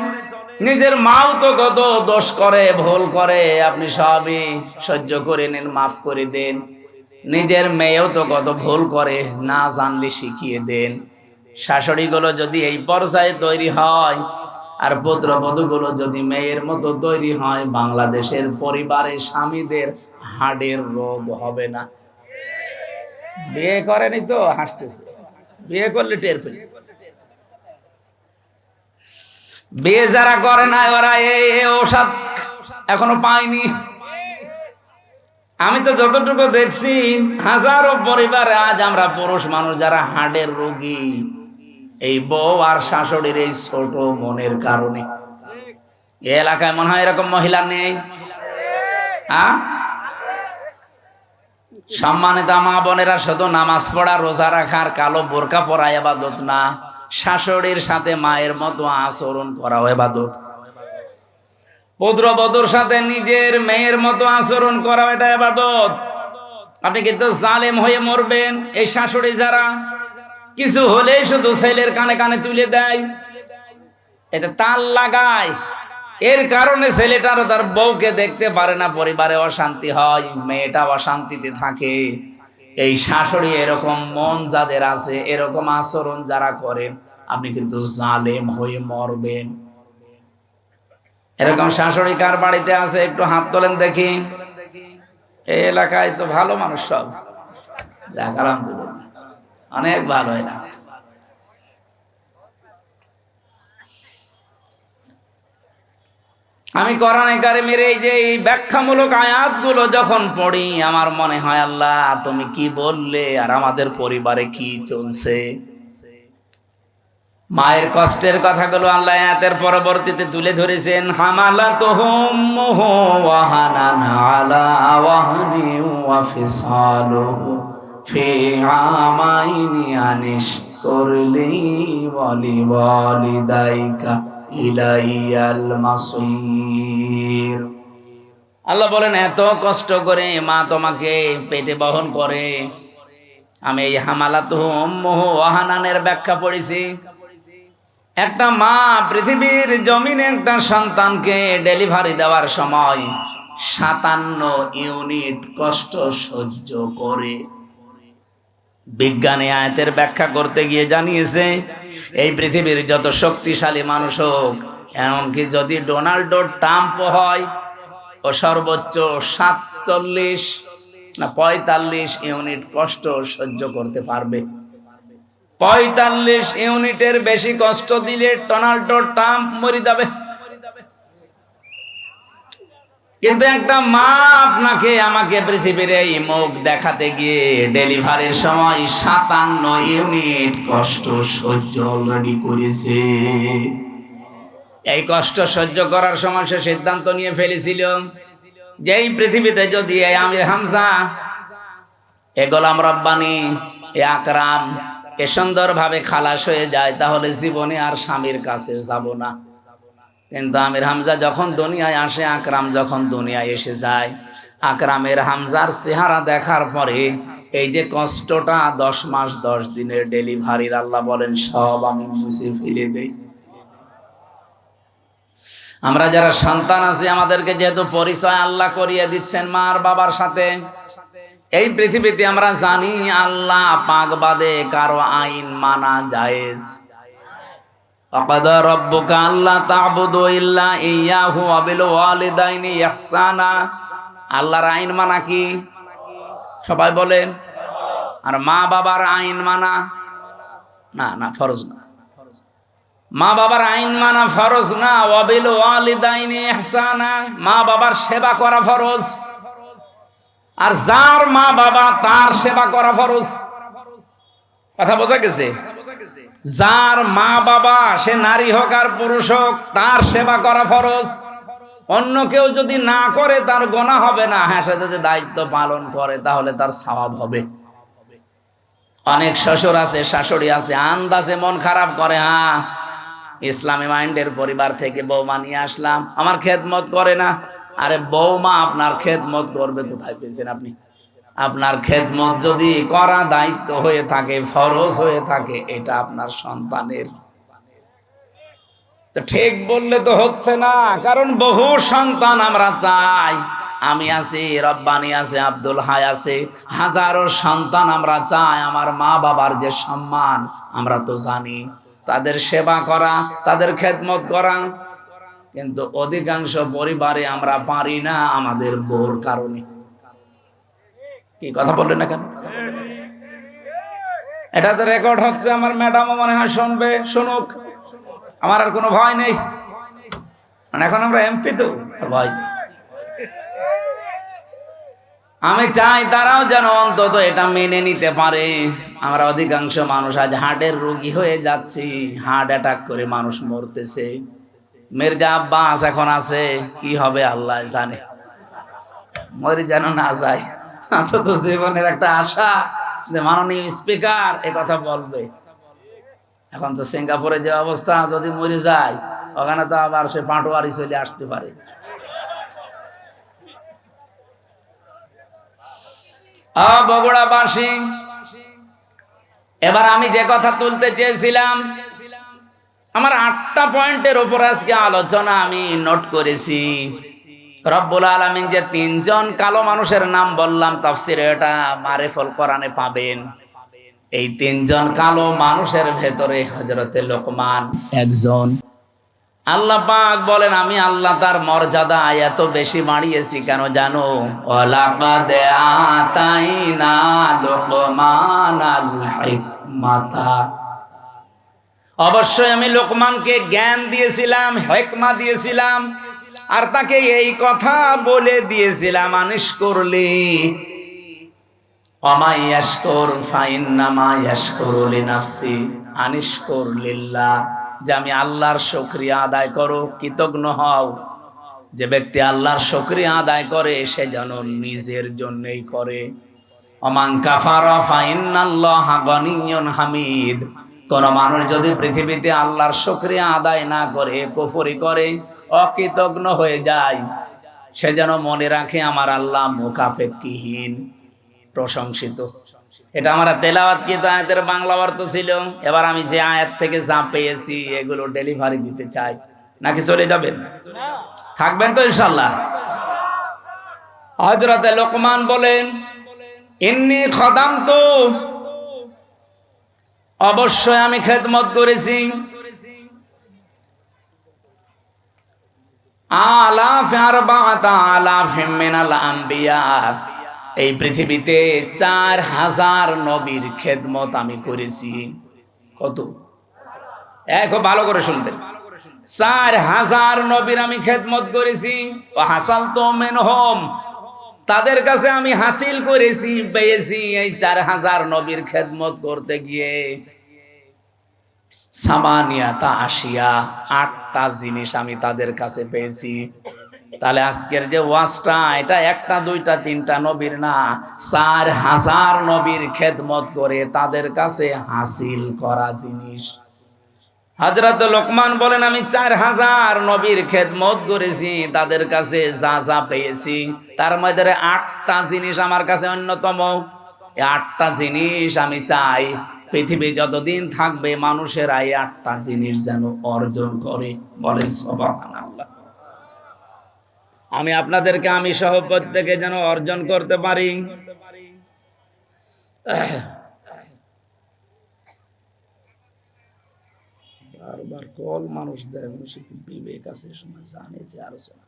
নিজের মাও তো কত দোষ করে, ভুল করে, আপনি সবই সহ্য করে নেন, মাফ করে দেন। নিজের মেয়েও তো কত ভুল করে, না জানলে শিখিয়ে দেন। শাশুড়িগুলো যদি এই পর্যায়ে তৈরি হয় আর পুত্রবধূগুলো যদি মেয়ের মতো তৈরি হয়, বাংলাদেশের পরিবারে স্বামীদের হাড়ের রোগ হবে না। বিয়ে করেনি তো হাসতেছে, বিয়ে করলে টের পেলে। বিয়ে যারা করে না ওরা এই ঔষধ এখনো পায়নি। আমি তো যতটুকু দেখছি হাজারো পরিবারে আজ আমরা পুরুষ মানুষ যারা হার্টের রোগী, এই বউ আর শাশুড়ির এই ছোট মনের কারণে। এই এলাকায় মনে হয় এরকম মহিলা নেই? সম্মানিত মা বোনেরা, শুধু নামাজ পড়া রোজা রাখার কালো বোরকা পরা ইবাদত না, শাশুড়ির সাথে মায়ের মতো আচরণ করা ইবাদত। পুত্রবধূর সাথে নিজের মেয়ের মতো আচরণ করা এটা ইবাদত। আপনি কিন্তু জালেম হয়ে মরবেন। এই শাশুড়ি যারা কিছু হলেই শুধু ছেলের কানে কানে তুলে দেয়, এটা তাল লাগায়, এর কারণে ছেলেটার তার বউকে দেখতে পারে না, পরিবারে অশান্তি হয়, মেয়েটা অশান্তিতে থাকে। এই শাশুড়ি এরকম মন যাদের আছে, এরকম আচরণ যারা করেন, আপনি কিন্তু জালেম হয়ে মরবেন। এরকম শাশুড়ি কার বাড়িতে আছে একটু হাত তোলেন দেখি। এই এলাকায় তো ভালো মানুষ সব, আলহামদুলিল্লাহ অনেক ভালো এলাকা। আমি কোরআনে কারিমের এই যে ব্যাখ্যামূলক আয়াতগুলো যখন পড়ি, আমার মনে হয় আল্লাহ তুমি কি বললে আর আমাদের পরিবারে কি চলছে। মায়ের কষ্টের কথাগুলো আল্লাহ আয়াতের পরবর্তীতে তুলে ধরেছেন। হামালাতুহুম ওয়াহানান আলা ওয়াহনি ওয়া ফিসালুহু ফি আমাইনি আনিশকুর লি ওয়া লিওয়ালিদাইকা ইলাইয়াল মাসির। আল্লাহ বলেন এত কষ্ট করে মা তোমাকে পেটে বহন করে। আমি এই হামালাতুহুম ওয়াহানানের ব্যাখ্যা পড়েছি। একটা মা পৃথিবীর জমিনে একটা সন্তানকে ডেলিভারি দেওয়ার সময় 57 ইউনিট কষ্ট সহ্য করে। বিজ্ঞানী আয়াতের ব্যাখ্যা করতে গিয়ে জানিয়েছে, এই পৃথিবীর যত শক্তিশালী মানুষ হোক, এমনকি যদি ডোনাল্ড ট্রাম্প হয়, ও সর্বোচ্চ 45 ইউনিট কষ্ট সহ্য করতে পারবে। 45 ইউনিটের বেশি কষ্ট দিলে ডোনাল্ড ট্রাম্প মরে যাবে। কিন্তু একটা মা আপনাকে আমাকে পৃথিবীর এই মুখ দেখাতে গিয়ে ডেলিভারির সময় 57 ইউনিট কষ্ট সহ্য অলরেডি করেছে। এই কষ্ট সহ্য করার সময় সে সিদ্ধান্ত নিয়ে ফেলেছিল যে এই পৃথিবীতে যদি এই আমির হামজা, এ গোলাম রব্বানী, এ আকরাম এ সুন্দরভাবে খালাস হয়ে যায়, তাহলে জীবনে আর স্বামীর কাছে যাব না। কিন্তু আমির হামজা যখন দুনিয়ায় আসে, আকরাম যখন দুনিয়ায় এসে যায়, আকরামের হামজার চেহারা দেখার পরে এই যে কষ্টটা 10 মাস 10 দিনের ডেলিভারির, আল্লাহ বলেন সব আমি মুছে ফেলে দেই। আমরা যারা সন্তান আছি, আমাদেরকে যেহেতু পরিচয় আল্লাহ করিয়ে দিচ্ছেন মা আর বাবার সাথে, এই পৃথিবীতে আমরা জানি আল্লাহ পাক বাদে কারো আইন মানা জায়েজ। ওয়াকাদা রাব্বুকা আল্লা তা'বুদু ইল্লা ইয়্যাহু ওয়া বিল ওয়ালিদাইনি ইহসানা। আল্লাহর আইন মানা কি? সবাই বলেন। আর মা বাবার আইন মানা না ফরজ না। মা বাবার আইন মানা ফরজ না। ওয়া বিল ওয়ালিদাইনি ইহসানা, মা বাবার সেবা করা ফরজ। আর যার মা বাবা তার সেবা করা ফরজ। কথা বোঝা গেছে? যার মা বাবা, সে নারী হোক আর পুরুষ হোক, তার সেবা করা ফরজ। অন্য কেউ যদি না করে তার গুনাহ হবে না, হ্যাঁ সে যদি দায়িত্ব পালন করে তাহলে তার সওয়াব হবে। অনেক শ্বশুর আছে, শাশুড়ি আছে, আন্দাজে মন খারাপ করে, হ্যাঁ ইসলামী মাইন্ডের পরিবার থেকে বৌমা নিয়ে আসলাম, আমার খেদমত করে না। আরে বৌমা আপনার খেদমত করবে কোথায় পেয়েছেন আপনি? আপনার খেদমত যদি করা দায়িত্ব হয়ে থাকে, ফরজ হয়ে থাকে, এটা আপনার সন্তানের। তো ঠিক বললে তো হচ্ছে না, কারণ বহু সন্তান আমরা চাই আমি আছি, রব্বানি আছে, আব্দুল হাই আছে, হাজারো সন্তান আমরা চাই আমার মা বাবার যে সম্মান আমরা তো জানি, তাদের সেবা করা, তাদের খেদমত করা, কিন্তু অধিকাংশ পরিবারে আমরা পারি না আমাদের বউর কারণে। কি কথা বললেন না কেন? এটাতে রেকর্ড হচ্ছে, আমার ম্যাডামও মনে হয় শুনবে, শুনুক, আমার আর কোনো ভয় নেই, এখন আমরা এমপি তো ভয়। আমি চাই তারাও যেন অন্তত এটা মেনে নিতে পারে। আমরা অধিকাংশ মানুষ আজ হার্টের রোগী হয়ে যাচ্ছি, হার্ট অ্যাটাক করে মানুষ মরতেছে। মির্জা আব্বাস এখন আছে, কি হবে আল্লাহ জানে, মরে যেন না যায়, অন্তত জীবনের একটা আশা যে মাননীয় স্পিকার এ কথা বলবে। এখন তো সিঙ্গাপুরে যে অবস্থা, যদি মরে যায় ওখানে তো আবার সে পাটোয়ারি চলে আসতে পারে। বগুড়াবাসী, এবার আমি যে কথা তুলতে চেয়েছিলাম, আমার 8টা পয়েন্টের উপর আজকে আলোচনা আমি নোট করেছি। রব্বুল আলামিন যে 3 জন কালো মানুষের নাম বললাম তাফসিরে, এটা মারিফুল কোরআনে পাবেন। এই 3 জন কালো মানুষের ভেতরে হযরতে লোকমান একজন। আল্লাহ পাক বলেন, আমি আল্লাহ তার মর্যাদা এত বেশি বাড়িয়েছি কেন জানো? ওয়ালাকাদ আতাইনা লোকমানাল হিকমাতা, অবশ্যই আমি লোকমানকে জ্ঞান দিয়েছিলাম, হিকমা দিয়েছিলাম, আর তাকে এই কথা বলে দিয়েছিলাম, আনিশ করলি ওমা ইয়াশকুর ফাইন্নামা ইয়াশকুরু লিনাফসি, আনিশ করলিল্লাহ, যে আমি আল্লাহর শুকরিয়া আদায় করো, কৃতজ্ঞ হও। যে ব্যক্তি আল্লাহর শুকরিয়া আদায় করে সে যেন নিজের জন্যই করে। ওমান কাফারা ফাইন্নাল্লাহা গনিয়্যুন হামিদ, কোন মানুষ যদি পৃথিবীতে আল্লাহর শুকরিয়া আদায় না করে, কুফরি করে, অকৃতজ্ঞ হয়ে যায়, সে যেন মনে রাখে আমার আল্লাহ মুকাফেক্ষিহীন, প্রশংসিত। এটা আমরা তেলাওয়াতকৃত আয়াতের বাংলা অর্থ ছিল। এবার আমি যে আয়াত থেকে যা পেয়েছি এগুলো ডেলিভারি দিতে চাই, নাকি চলে যাবেন? থাকবেন তো ইনশাআল্লাহ? হযরতে লোকমান বলেন, ইন্নী খাদামতু, অবশ্যই আমি খেদমত করেছি, আলাফ আরবাআতা আলাফিম মিনাল আম্বিয়া, এই পৃথিবীতে 4000 নবীর খেদমত আমি করেছি। কত? খুব ভালো করে শুনবেন, 4000 নবীর আমি খেদমত করেছি। ওয়া হাসালতু মিনহুম, তাদের কাছে আমি হাসিল করেছি, পেয়েছি এই 4000 নবীর খেদমত করতে গিয়ে সামানিয়াতা আশিয়া, 8টা জিনিস আমি তাদের কাছে পেয়েছি। তাহলে আজকের যে ওয়াজটা, এটা 1টা 2টা 3টা নবীর না, 4000 নবীর খেদমত করে তাদের কাছে হাসিল করা জিনিস। হযরত লোকমান বলেন, আমি 4000 নবীর খেদমত করেছি, তাদের কাছে যা যা পেয়েছি তার মধ্যে 8টা জিনিস আমার কাছে অন্যতম। এই 8টা জিনিস আমি চাই পৃথিবী যতদিন থাকবে মানুষেরা এই 8টা জিনিস যেন অর্জন করে। বলেন সুবহানাল্লাহ। আমি আপনাদেরকে, আমি সহ প্রত্যেকে যেন অর্জন করতে পারি। বারবার কল মানুষ দেয়, বিবেক আছে, সময় জানে যে আলোচনা।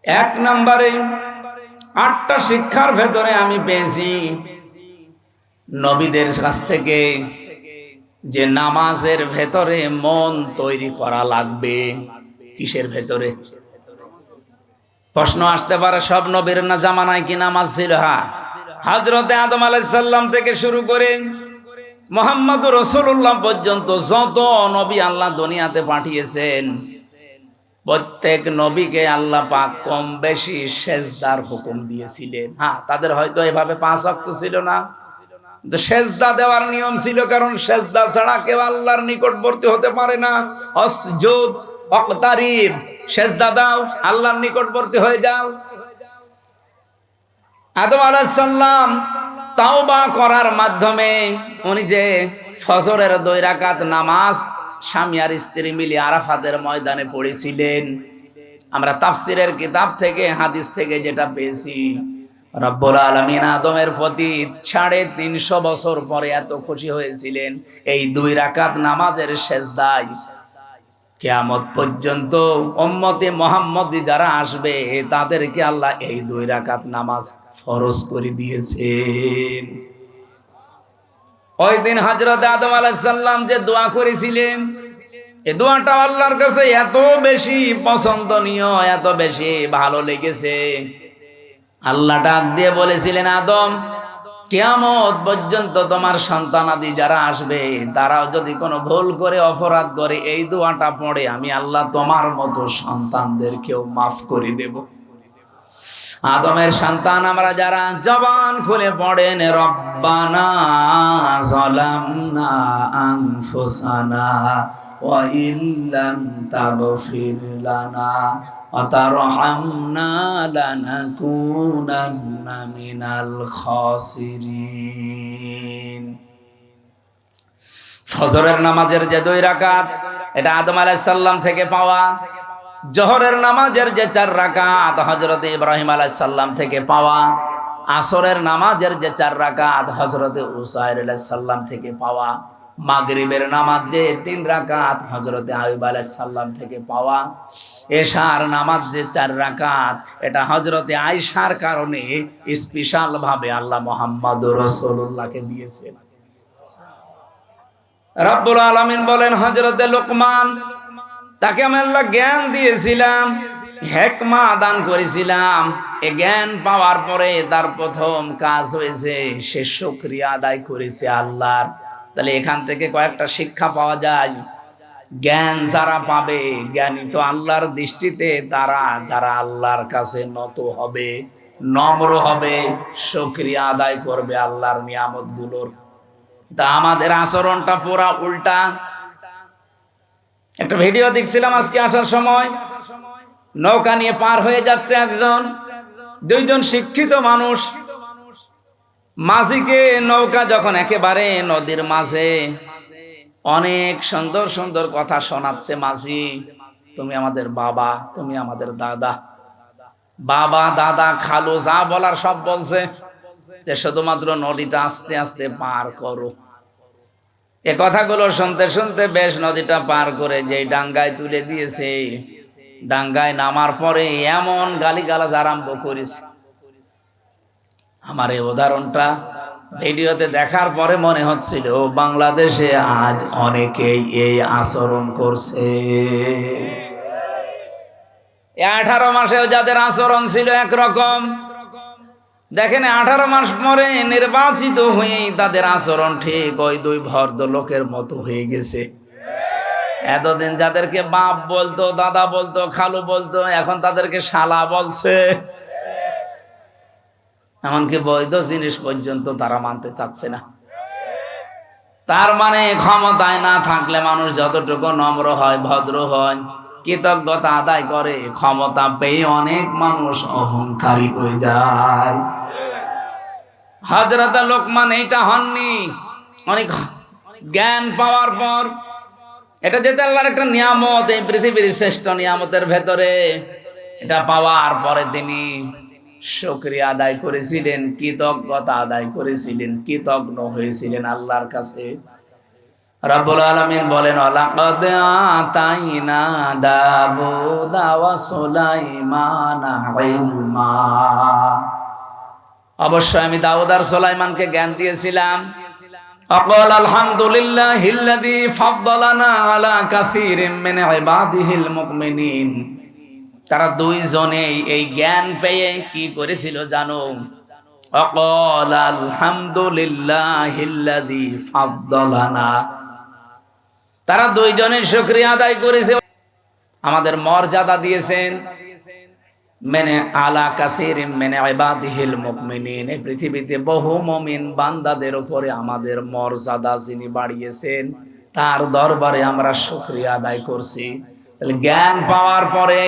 1 নম্বরে 8টা শিক্ষার ভেতরে আমি পেয়েছি নবীদের কাছ থেকে যে নামাজের ভেতরে মন তৈরি করা লাগবে। কিসের ভেতরে? প্রশ্ন আসতে পারে, সব নবীর না জামানায় কি নামাজ ছিল? হ্যাঁ, হযরতে আদম আলাইহিস সালাম থেকে শুরু করে মুহাম্মদুর রাসূলুল্লাহ পর্যন্ত যত নবী আল্লাহ দুনিয়াতে পাঠিয়েছেন, প্রত্যেক নবীকে আল্লাহ পাক কম বেশি সেজদার হুকুম দিয়েছিলেন। হ্যাঁ, তাদের হয়তো এভাবে 5 ওয়াক্ত ছিল না, কিন্তু সেজদা দেওয়ার নিয়ম ছিল, কারণ সেজদা ছাড়া কেউ আল্লাহর নিকটবর্তী হতে পারে না। আসজুদ ওয়াক্তারিব, সেজদা দাও, আল্লাহর নিকটবর্তী হয়ে যাও। আদম আলাইহিস সালাম তাওবা করার মাধ্যমে উনি যে ফজরের 2 রাকাত নামাজ স্বামী আর স্ত্রী মিলে আরাফাতের ময়দানে পড়েছিলেন, আমরা তাফসিরের কিতাব থেকে হাদিস থেকে যেটা পেয়েছি, রব্বুল আলামিন আদমের প্রতি 350 বছর পরে এত খুশি হয়েছিলেন এই 2 রাকাত নামাজের সেজদায়। কিয়ামত পর্যন্ত উম্মতে মুহাম্মদী যারা আসবে তাদেরকে আল্লাহ এই 2 রাকাত নামাজ ফরজ করে দিয়েছেন। ওই দিন হযরত আদম আলাইহিস সালাম যে দোয়া করেছিলেন, এই দোয়াটা আল্লাহর কাছে এত বেশি পছন্দনীয়, এত বেশি ভালো লেগেছে, আল্লাহ ডাক দিয়ে বলেছিলেন, আদম, কিয়ামত পর্যন্ত তোমার সন্তানাদি যারা আসবে তারাও যদি কোনো ভুল করে অপরাধ করে এই দোয়াটা পড়ে আমি আল্লাহ তোমার মতো সন্তানদেরকেও মাফ করে দেব। আদমের সন্তান আমরা যারা জবান খুলে পড়েন রব্বানা যালামনা আনফুসানা ওয়া ইল্লাম তাগফির লানা ওয়া তারহামনা লানাকুনান্না মিনাল খাসিরিন। ফজরের নামাজের যে 2 রাকাত এটা আদম আলাইহিস সালাম থেকে পাওয়া, জোহরের নামাজের যে 4 রাকাত হযরত ইব্রাহিম আলাইহিস সালাম থেকে পাওয়া, আসরের নামাজের যে 4 রাকাত হযরত উসাইর আলাইহিস সালাম থেকে পাওয়া, মাগরিবের নামাজ যে 3 রাকাত হযরত আইয়ুব আলাইহিস সালাম থেকে পাওয়া, এশার নামাজ যে 4 রাকাত এটা হযরত আয়েশার কারণে স্পেশাল ভাবে আল্লাহ মুহাম্মদুর রাসূলুল্লাহকে দিয়েছেন। রব্বুল আলামিন বলেন হযরত লোকমান, তাকে আমি আল্লাহ জ্ঞান দিয়েছিলাম, হিকমা দান করেছিলাম। এই জ্ঞান পাওয়ার পরে তার প্রথম কাজ হয়েছে সে শুকরিয়া আদায় করেছে আল্লাহর। তাহলে এখান থেকে কয়েকটা শিক্ষা পাওয়া যায়। জ্ঞান যারা পাবে, জ্ঞানী তো আল্লাহর দৃষ্টিতে তারা যারা আল্লাহর কাছে নত হবে, নম্র হবে, শুকরিয়া আদায় করবে আল্লাহর নিয়ামতগুলোর। তা আমাদের আচরণটা পুরা উল্টা। একটা ভিডিও দেখছিলাম আজকে আসার সময়, নৌকা নিয়ে পার হয়ে যাচ্ছে একজন, 2 জন শিক্ষিত মানুষ, মাঝিকে নৌকা যখন একেবারে নদীর মাঝে অনেক সুন্দর সুন্দর কথা শোনাচ্ছে, মাঝি তুমি আমাদের বাবা, তুমি আমাদের দাদা, বাবা দাদা খালু যা বলার সব বলছে, যে শুধুমাত্র নদীটা আস্তে আস্তে পার করো। এ কথাগুলো শুনতে শুনতে বেশ নদীটা পার করে যেই ডাঙ্গায় তুলে দিয়েছে, ডাঙ্গায় নামার পরে এমন গালিগালাজ আরম্ভ করেছে। আমার এই উদাহরণটা ভিডিওতে দেখার পরে মনে হচ্ছিল বাংলাদেশে আজ অনেকেই এই আচরণ করছে। 18 মাসেও যাদের আচরণ ছিল একরকম, দেখেন 18 মাস পরে নির্বাচিত হয়ে তাদের আচরণ ঠিক ওই 2 ভদ্রলোকের মতো হয়ে গেছে। এতদিন যাদেরকে বাপ বলতো, দাদা বলতো, খালু বলতো, এখন তাদেরকে শালা বলছে। এমনকি বৈধ জিনিস পর্যন্ত তারা মানতে চাচ্ছে না। তার মানে ক্ষমতায় না থাকলে মানুষ যতটুকু নম্র হয়, ভদ্র হয়, কৃতজ্ঞতা আদায় করে, ক্ষমতা পেয়ে অনেক মানুষ অহংকারী হয়ে যায়। হযরত লোকমান এইটা হননি। অনেক জ্ঞান পাওয়ার পর, এটা যেতে আল্লাহর একটা নিয়ামত, এই পৃথিবীর শ্রেষ্ঠ নিয়ামতের ভেতরে, এটা পাওয়ার পরে তিনি শুকরিয়া আদায় করেছিলেন, কৃতজ্ঞতা আদায় করেছিলেন, কৃতজ্ঞ হয়েছিলেন আল্লাহর কাছে। রব্বুল আলামিন বলেন লাকাদ আতাইনা দাউদা ওয়া সুলাইমানা ইলমা, অবশ্যই আমি দাউদ আর সুলাইমানকে জ্ঞান দিয়েছিলাম। আকাল আলহামদুলিল্লাহিল্লাযী ফাদ্দালানা আলা কাসীরিম মিন ইবাদিহিল মুমিনিন। তারা 2 জনেই এই জ্ঞান পেয়ে কি করেছিল জানো? আকাল আলহামদুলিল্লাহিল্লাযী ফাদ্দালানা, তারা 2 জনে শুকরিয়া আদায় করেছে, আমাদের মর্যাদা দিয়েছেন। মেনে আলা কাসীরিম মিন ইবাদিহিল মুমিনিন, এই পৃথিবীতে বহু মুমিন বান্দাদের উপরে আমাদের মর্যাদা যিনি বাড়িয়েছেন, তার দরবারে আমরা শুকরিয়া আদায় করছি। তাহলে জ্ঞান পাওয়ার পরে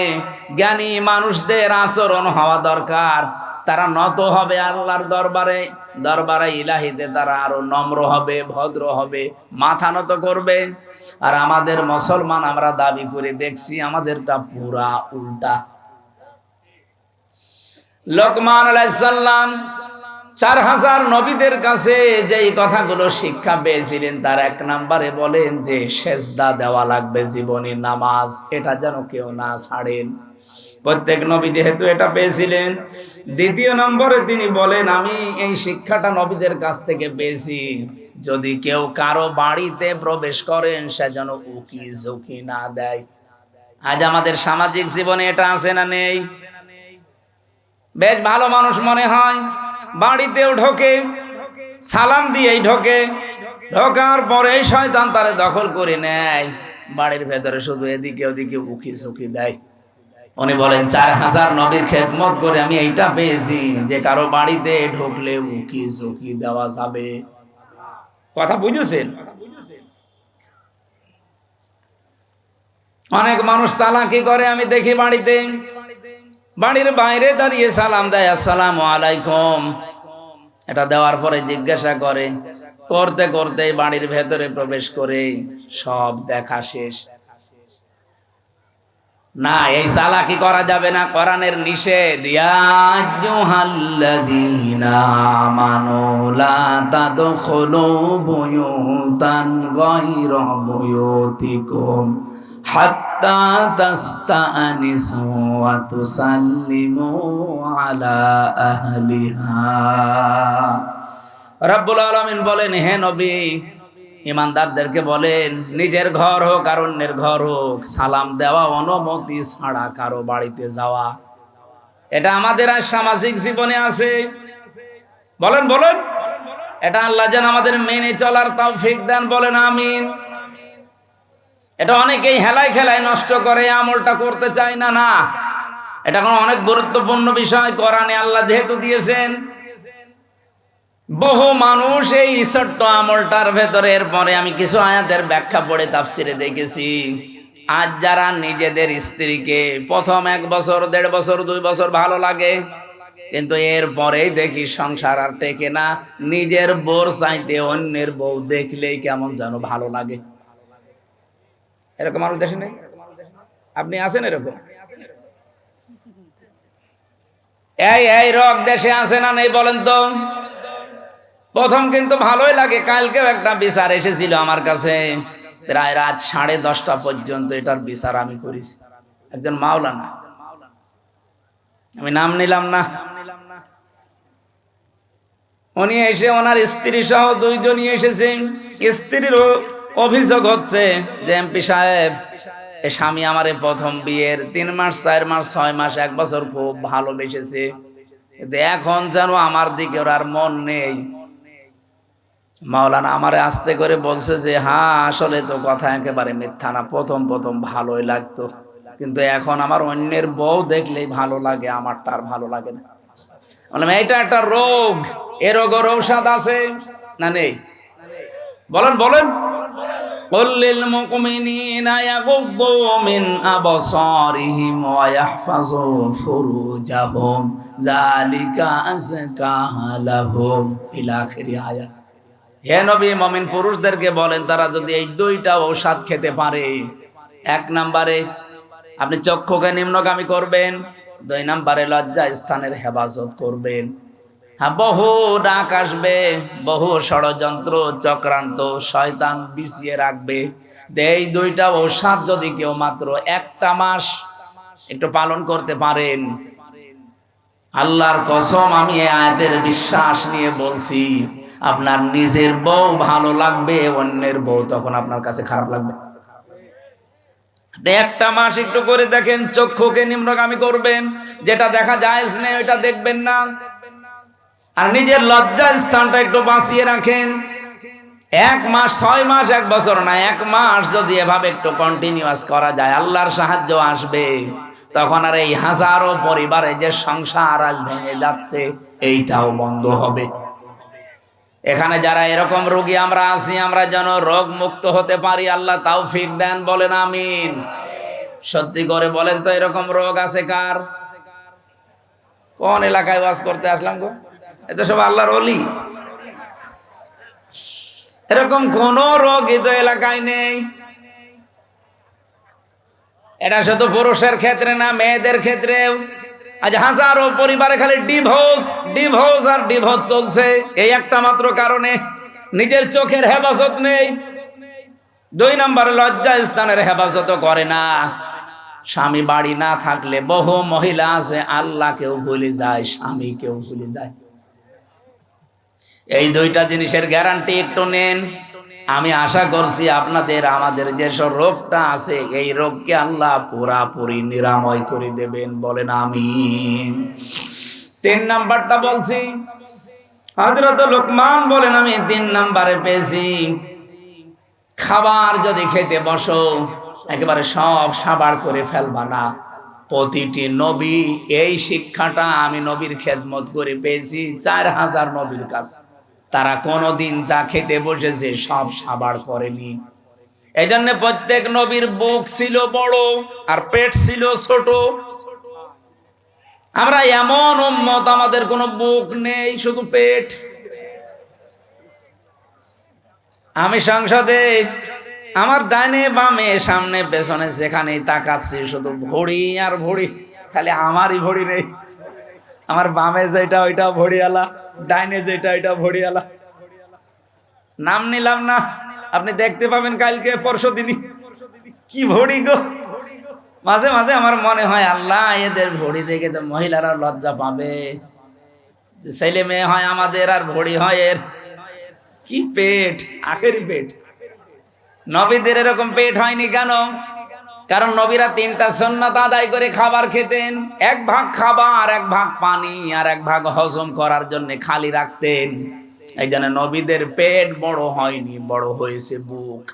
জ্ঞানী মানুষদের আচরণ হওয়া দরকার। তারা নত হবে আল্লাহর দরবারে, দরবারে ইলাহিতে তারা আরো নম্র হবে, ভদ্র হবে, মাথা নত করবে। আর আমাদের মুসলমান আমরা দাবি করে দেখছি আমাদেরটা পুরা উল্টা। লোকমান আলাইহিস সালাম 4000 নবীদের কাছে যেই কথাগুলো শিক্ষা পেয়েছিলেন তার এক নম্বরে বলেন যে সেজদা দেওয়া লাগবে, জীবনী নামাজ, এটা যেন কেউ না ছাড়েন। প্রত্যেক নবী যেহেতু এটা পেয়েছিলেন। দ্বিতীয় নম্বরে তিনি বলেন আমি এই শিক্ষাটা নবীদের কাছ থেকে পেয়েছি, যদি কেউ কারো বাড়িতে প্রবেশ করেন সে যেন উকি ঝুঁকি না দেয়। আজ আমাদের সামাজিক জীবনে এটা আছে না নেই? বেশ ভালো মানুষ মনে হয়, বাড়িতেও ঢোকে, সালাম দিয়েই ঢোকে, ঢোকার পরে শয়তান তারে দখল করে নেয়, বাড়ির ভেতরে শুধু এদিকে ওদিকে উকি ঝুঁকি দেয়। উনি বলেন 4000 নবীর খেদমত করে আমি এইটা পেয়েছি যে কারো বাড়িতে ঢুকলে উকি ঝুঁকি দেওয়া যাবে। কথা বুঝেছেন? অনেক মানুষ চালাকি করে, আমি দেখি বাড়িতে, বাড়ির বাইরে দাঁড়িয়ে সালাম দেয়, আসসালামু আলাইকুম। এটা দেওয়ার পরে জিজ্ঞাসা করে, করতে করতে বাড়ির ভেতরে প্রবেশ করে সব দেখা শেষ। না, এই চালাকি করা যাবে না, কোরআনের নিষেধ। ইয়া আইয়ুহাল্লাযীনা আমানু লা তাদখুলু বুয়ুতান গায়রা বুয়ুতিকুম হাত্তা তাস্তানিসু ওয়া তুসাল্লিমু আলা আহলিহা। রব্বুল আলামিন বলেন, হে নবী, ইমানদারদেরকে বলেন নিজের ঘর হোক আর অন্যের ঘর হোক, সালাম দেওয়া অনুমতি ছাড়া কারো বাড়িতে যাওয়া, এটা আমাদের আর সামাজিক জীবনে আছে। বলেন বলেন, এটা আল্লাহ যেন আমাদের মেনে চলার তৌফিক দেন, বলেন আমিন। এটা অনেকেই হেলায় খেলায় নষ্ট করে, আমলটা করতে চায় না। না, এটা কোনো অনেক গুরুত্বপূর্ণ বিষয়, কোরআনে আল্লাহ যেহেতু দিয়েছেন। বহু মানুষ এই ছোট্ট আমলটার ভেতরে, এরপরে আমি কিছু আয়াতের ব্যাখ্যা পড়ে তাফসিরে দেখেছি, আজ যারা নিজেদের স্ত্রীকে প্রথম 1 বছর 1.5 বছর 2 বছর ভালো লাগে, কিন্তু এরপরেই দেখি সংসার আর টেকে না, নিজের বউর চাইতে অন্যের বউ দেখলেই কেমন যেন ভালো লাগে। এরকম মানুষ দেশে নেই? আপনি আছেন এরকম? এই রোগ দেশে আছে না নেই বলেন তো? প্রথম কিন্তু ভালোই লাগে। কালকেও একটা বিচার এসেছিল আমার কাছে, প্রায় রাত 10:30 পর্যন্ত এটার বিচার আমি করেছি। একজন মাওলানা, আমি নাম নিলাম না, উনি এসে ওনার স্ত্রী সহ 2 জনই এসেছেন। স্ত্রীর অভিযোগ হচ্ছে যে এমপি সাহেব, এ স্বামী আমারে প্রথম বিয়ের 3 মাস 4 মাস 6 মাস 1 বছর খুব ভালোবেসেছে, কিন্তু এখন যেন আমার দিকে ওর আর মন নেই। মাওলানা আমারে আস্তে করে বলছে যে হ্যাঁ আসলে তো কথা একেবারে মিথ্যা না, প্রথম প্রথম ভালোই লাগতো, কিন্তু এখন আমার অন্যের বউ দেখলেই ভালো লাগে, আমারটা আর ভালো লাগে না। বললাম এইটা একটা রোগ, এ রোগের ঔষধ আছে না নেই? বলেন বলেন। قل للمؤمنين يغضوا من أبصارهم ويحفظوا فروجهم ذلك أزكى لهم إلى آخر آية। হে নবী, মুমিন পুরুষদেরকে বলেন তারা যদি এই 2টা ঔষধ খেতে পারে, 1 নম্বরে আপনি চক্ষুকে নিম্নগামী করবেন, 2 নম্বরে লজ্জা স্থানের হেফাজত করবেন। হ্যাঁ, বহু ডাক আসবে, বহু ষড়যন্ত্র চক্রান্ত শয়তান বিছিয়ে রাখবে। এই 2টা ঔষধ যদি কেউ মাত্র 1টা মাস একটু পালন করতে পারেন, আল্লাহর কসম আমি এই আয়াতের বিশ্বাস নিয়ে বলছি, আপনার নিজের বউ ভালো লাগবে, অন্যের বউ তখন আপনার কাছে খারাপ লাগবে। 1টা মাস একটু করে দেখেন, চক্ষুকে নিম্নগামী করবেন, যেটা দেখা জায়েজ নেই ওটা দেখবেন না, আর নিজের লজ্জা স্থানটা একটু বাঁচিয়ে রাখেন। 1 মাস 6 মাস 1 বছর না, 1 মাস যদি এভাবে একটু কন্টিনিউয়াস করা যায়, আল্লাহর সাহায্য আসবে। তখন আর এই হাজারো পরিবারে যে সংসার আজ ভেঙে যাচ্ছে এইটাও বন্ধ হবে। এখানে যারা এরকম রোগী আমরা আছি, আমরা যেন রোগ মুক্ত হতে পারি, আল্লাহ তৌফিক দেন, বলেন আমিন। সত্যি করে বলেন তো, এরকম রোগ আছে কার? কোন এলাকায় ওয়াজ করতে আসলাম গো? এটা সব আল্লাহর ওলি। এরকম কোন রোগ তো এলাকায় নেই। এটা শুধু পুরুষের ক্ষেত্রে না, মেয়েদের ক্ষেত্রেও। আজ হাজারো পরিবারে খালি ডিভোর্স ডিভোর্স আর ডিভোর্স চলছে, এই একটা মাত্র কারণে নিজের চোখের হেফাজত নেই। 2 নম্বরে লজ্জা স্থানের হেফাজত করে না। স্বামী বাড়ি না থাকলে বহু মহিলা আছে আল্লাহকেও ভুলে যায়, স্বামীকেও ভুলে যায়। এই 2টা জিনিসের গ্যারান্টি একটু নেন। আমি আশা করছি আপনাদের আমাদের যেসব রোগটা আছে এই রোগকে আল্লাহ পুরাপুরি নিরাময় করে দেবেন, বলেন আমিন। 3 নাম্বারটা বলছি, হযরত লোকমান বলেন আমি 3 নাম্বারে পেয়েছি, খাবার যদি খেতে বসো একেবারে সব সাবার করে ফেলবা না। প্রতিটি নবী এই শিক্ষাটা আমি নবীর খেদমত করে পেয়েছি 4000 নবীর কাছে, তারা কোনোদিন যা খেতে বসেছে সব সাবার করেনি। এই জন্য প্রত্যেক নবীর বুক ছিল বড় আর পেট ছিল ছোট। আমরা এমন উম্মত আমাদের কোনো বুক নেই, শুধু পেট। আমি সংসদে আমার ডাইনে বামে সামনে পেছনে যেখানেই তাকাচ্ছি শুধু ভড়ি আর ভড়ি, খালি আমারই ভড়ি নেই। আমার বামে যেটা ওইটা ভড়িয়ালা, ডাইনে যেটা ওইটা ভড়িয়ালা। নাম নিলাম না, আপনি দেখতে পাবেন কালকে পরশু দিনই কি ভড়ি গো। মাঝে মাঝে আমার মনে হয় আল্লাহ এদের ভড়ি দেখে তো মহিলারা লজ্জা পাবে, ছেলে মেয়ে হয় আমাদের আর ভড়ি হয় এর। কি পেট, আখেরি পেট। নবীদের এরকম পেট হয়নি কেন? কারণ নবীরা 3টা সুন্নাত আদায় করে খাবার খেতেন। 1 ভাগ খাবার, 1 ভাগ পানি, আর 1 ভাগ হজম করার জন্য খালি রাখতেন। এই জন্য নবীদের পেট বড় হয়নি, বড় হয়েছে বুক।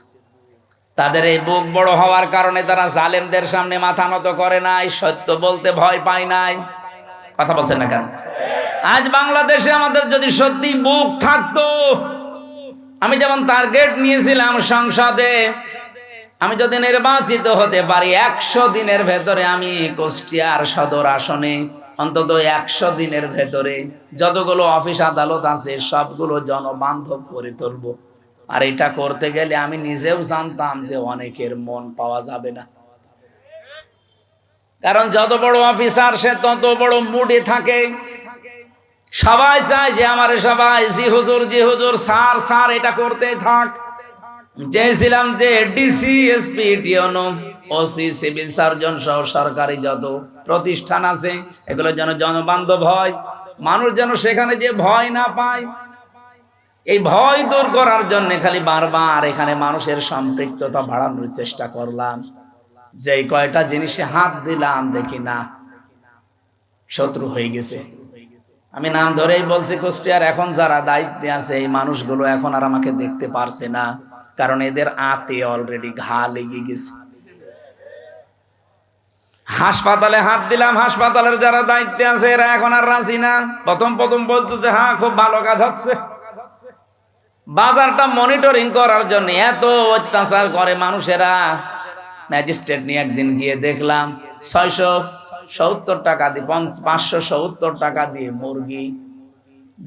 তাদের এই বুক বড় হওয়ার কারণে তারা জালেমদের সামনে মাথা নত করে নাই, সত্য বলতে ভয় পায় নাই। কথা বলছেন না কেন? আজ বাংলাদেশে আমাদের যদি সত্যি বুক থাকতো, আমি যেমন টার্গেট নিয়েছিলাম সংসদে, আমি যদি নির্বাচিত হতে পারি 100 দিনের ভেতরে আমি কুষ্টিয়ার সদর আসনে অন্তত 100 দিনের ভেতরে যতগুলো অফিস আদালত আছে সবগুলো জনবান্ধব করে তুলব। আর এটা করতে গেলে আমি নিজেও জানতাম যে অনেকের মন পাওয়া যাবে না, কারণ যত বড় অফিসার সে তত বড় মুডে থাকে। সবাই চায় যে আমার সবাই জি হুজুর স্যার স্যার এটা করতে থাক। চেয়েছিলাম যে ডিসি এসপি টিওনো ওসি সিভিল সার্জন সহ সরকারি যত প্রতিষ্ঠান আছে এগুলো যেন জনবান্ধব হয়, মানুষ যেন সেখানে যে ভয় না পায়। এই ভয় দূর করার জন্য খালি বারবার এখানে মানুষের সম্পৃক্ততা বাড়ানোর চেষ্টা করলাম। যেই কয়টা জিনিসে হাত দিলাম দেখি না শত্রু হয়ে গেছে। আমি নাম ধরেই বলছি, কুষ্টিয়ার এখন যারা দায়িত্বে আছে এই মানুষগুলো এখন আর আমাকে দেখতে পারছে না, কারণ এদের আতে অলরেডি ঘা লেগে গেছে। হাসপাতালে হাত দিলাম, হাসপাতালের যারা দায়িত্বে আছে এরা এখন আর রাজি না। প্রথম বলতো যে হ্যাঁ খুব ভালো কাজ হচ্ছে। বাজারটা মনিটরিং করার জন্য এত অত্যাচার করে মানুষেরা। ম্যাজিস্ট্রেট নিয়ে একদিন গিয়ে দেখলাম 670 টাকা দিয়ে 570 টাকা দিয়ে মুরগি,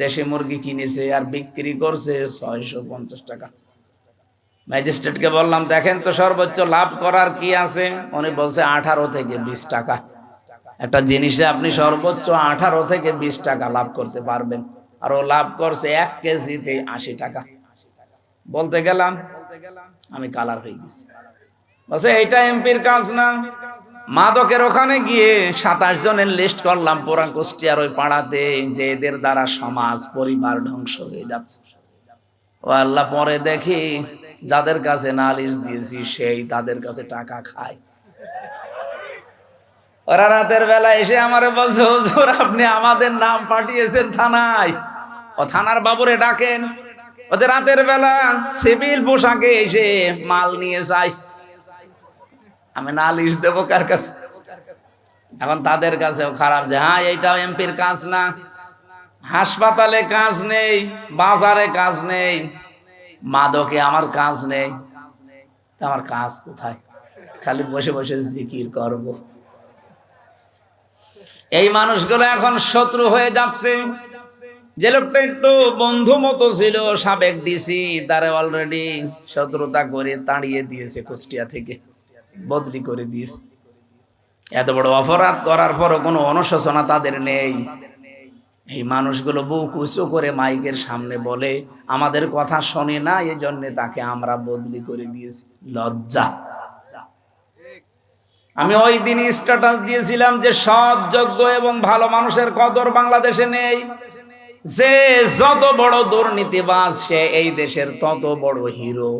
দেশি মুরগি কিনেছে আর বিক্রি করছে 650 টাকা। ম্যাজিস্ট্রেটকে বললাম দেখেন তো সর্বোচ্চ লাভ করার কি আছে? উনি বলছে 18 থেকে 20 টাকা। একটা জিনিসে আপনি সর্বোচ্চ 18 থেকে 20 টাকা লাভ করতে পারবেন, আর ও লাভ করছে 1 কেজিতে 80 টাকা। বলতে গেলাম আমি কালার হয়ে গেছি। বলছে এইটা এমপির কাজ না। মাদকের ওখানে গিয়ে 27 জনের লিস্ট করলাম পুরা কুষ্টিয়ার ওই পাড়াতে, যে এদের দ্বারা সমাজ পরিবার ধ্বংস হয়ে যাচ্ছে। ও আল্লাহ, পরে দেখি যাদের কাছে নালিশ দিয়েছি সেই তাদের কাছে টাকা খায়। ওরা রাতের বেলা এসে আমারে বলছে হুজুর আপনি আমাদের নাম পাঠিয়েছেন থানায়, ও থানার বাবুরে ডাকেন। ওদের রাতের বেলা সিভিল পোশাকে এসে মাল নিয়ে যায়। আমি নালিশ দেবো কার কাছে? এখন তাদের কাছেও খারাপ যে হ্যাঁ এইটাও এমপির কাজ না। হাসপাতালে কাজ নেই, বাজারে কাজ নেই, মাদকে আমার কাজ নেই, আমার কাজ কোথায়? খালি বসে বসে জিকির করব। এই মানুষগুলো এখন শত্রু হয়ে যাচ্ছে। যে লোকটা একটু বন্ধু মতো ছিল সাবেক ডিসি, তারে অলরেডি শত্রুতা করে তাড়িয়ে দিয়েছে, কুষ্টিয়া থেকে বদলি করে দিয়েছে। এত বড় অপরাধ করার পরও কোনো অনুশোচনা তাদের নেই। এই মানুষগুলো বুক উঁচু করে মাইকের সামনে বলে আমাদের কথা শোনে না, এই জন্য তাকে আমরা বদলি করে দিয়েছি। লজ্জা। আমি ওই দিন স্ট্যাটাস দিয়েছিলাম যে সৎ, যোগ্য এবং ভালো মানুষের কদর বাংলাদেশে নেই। যে যত বড় দুর্নীতিবাজ সে এই দেশের তত বড় হিরো।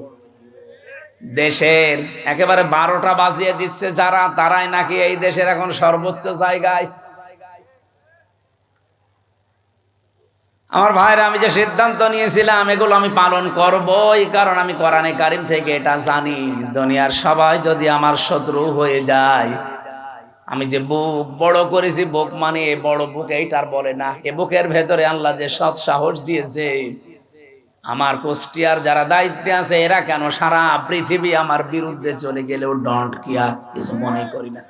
দেশের একেবারে 12টা বাজিয়ে দিচ্ছে যারা, তারাই নাকি এই দেশের এখন সর্বোচ্চ জায়গায়। আমার ভাইরা, আমি যে সিদ্ধান্ত নিয়েছিলাম এগুলো আমি পালন করবই, কারণ আমি কোরআনে কারিম থেকে এটা জানি, দুনিয়ার সবাই যদি আমার শত্রু হয়ে যায়, আমি যে বুক বড় করেছি, বুক মানে বড় বুক এইটার বলে না, এ বুকের ভেতরে আল্লাহ যে সৎ সাহস দিয়েছে, আমার কুষ্টিয়ার যারা দায়িত্বে আছে এরা কেন সারা পৃথিবী আমার বিরুদ্ধে চলে গেলেও ডন্ট কেয়ার, কিছু মনে করি না।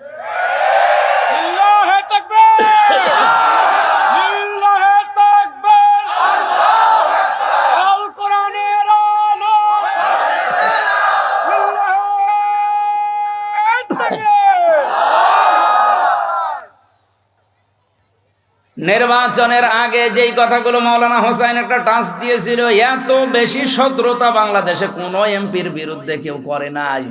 নির্বাচনের আগে যেই কথাগুলো মাওলানা হোসাইন একটা টাচ দিয়েছিল, এত বেশি শত্রুতা বাংলাদেশে কোনো এমপির বিরুদ্ধে কেউ করে নাই।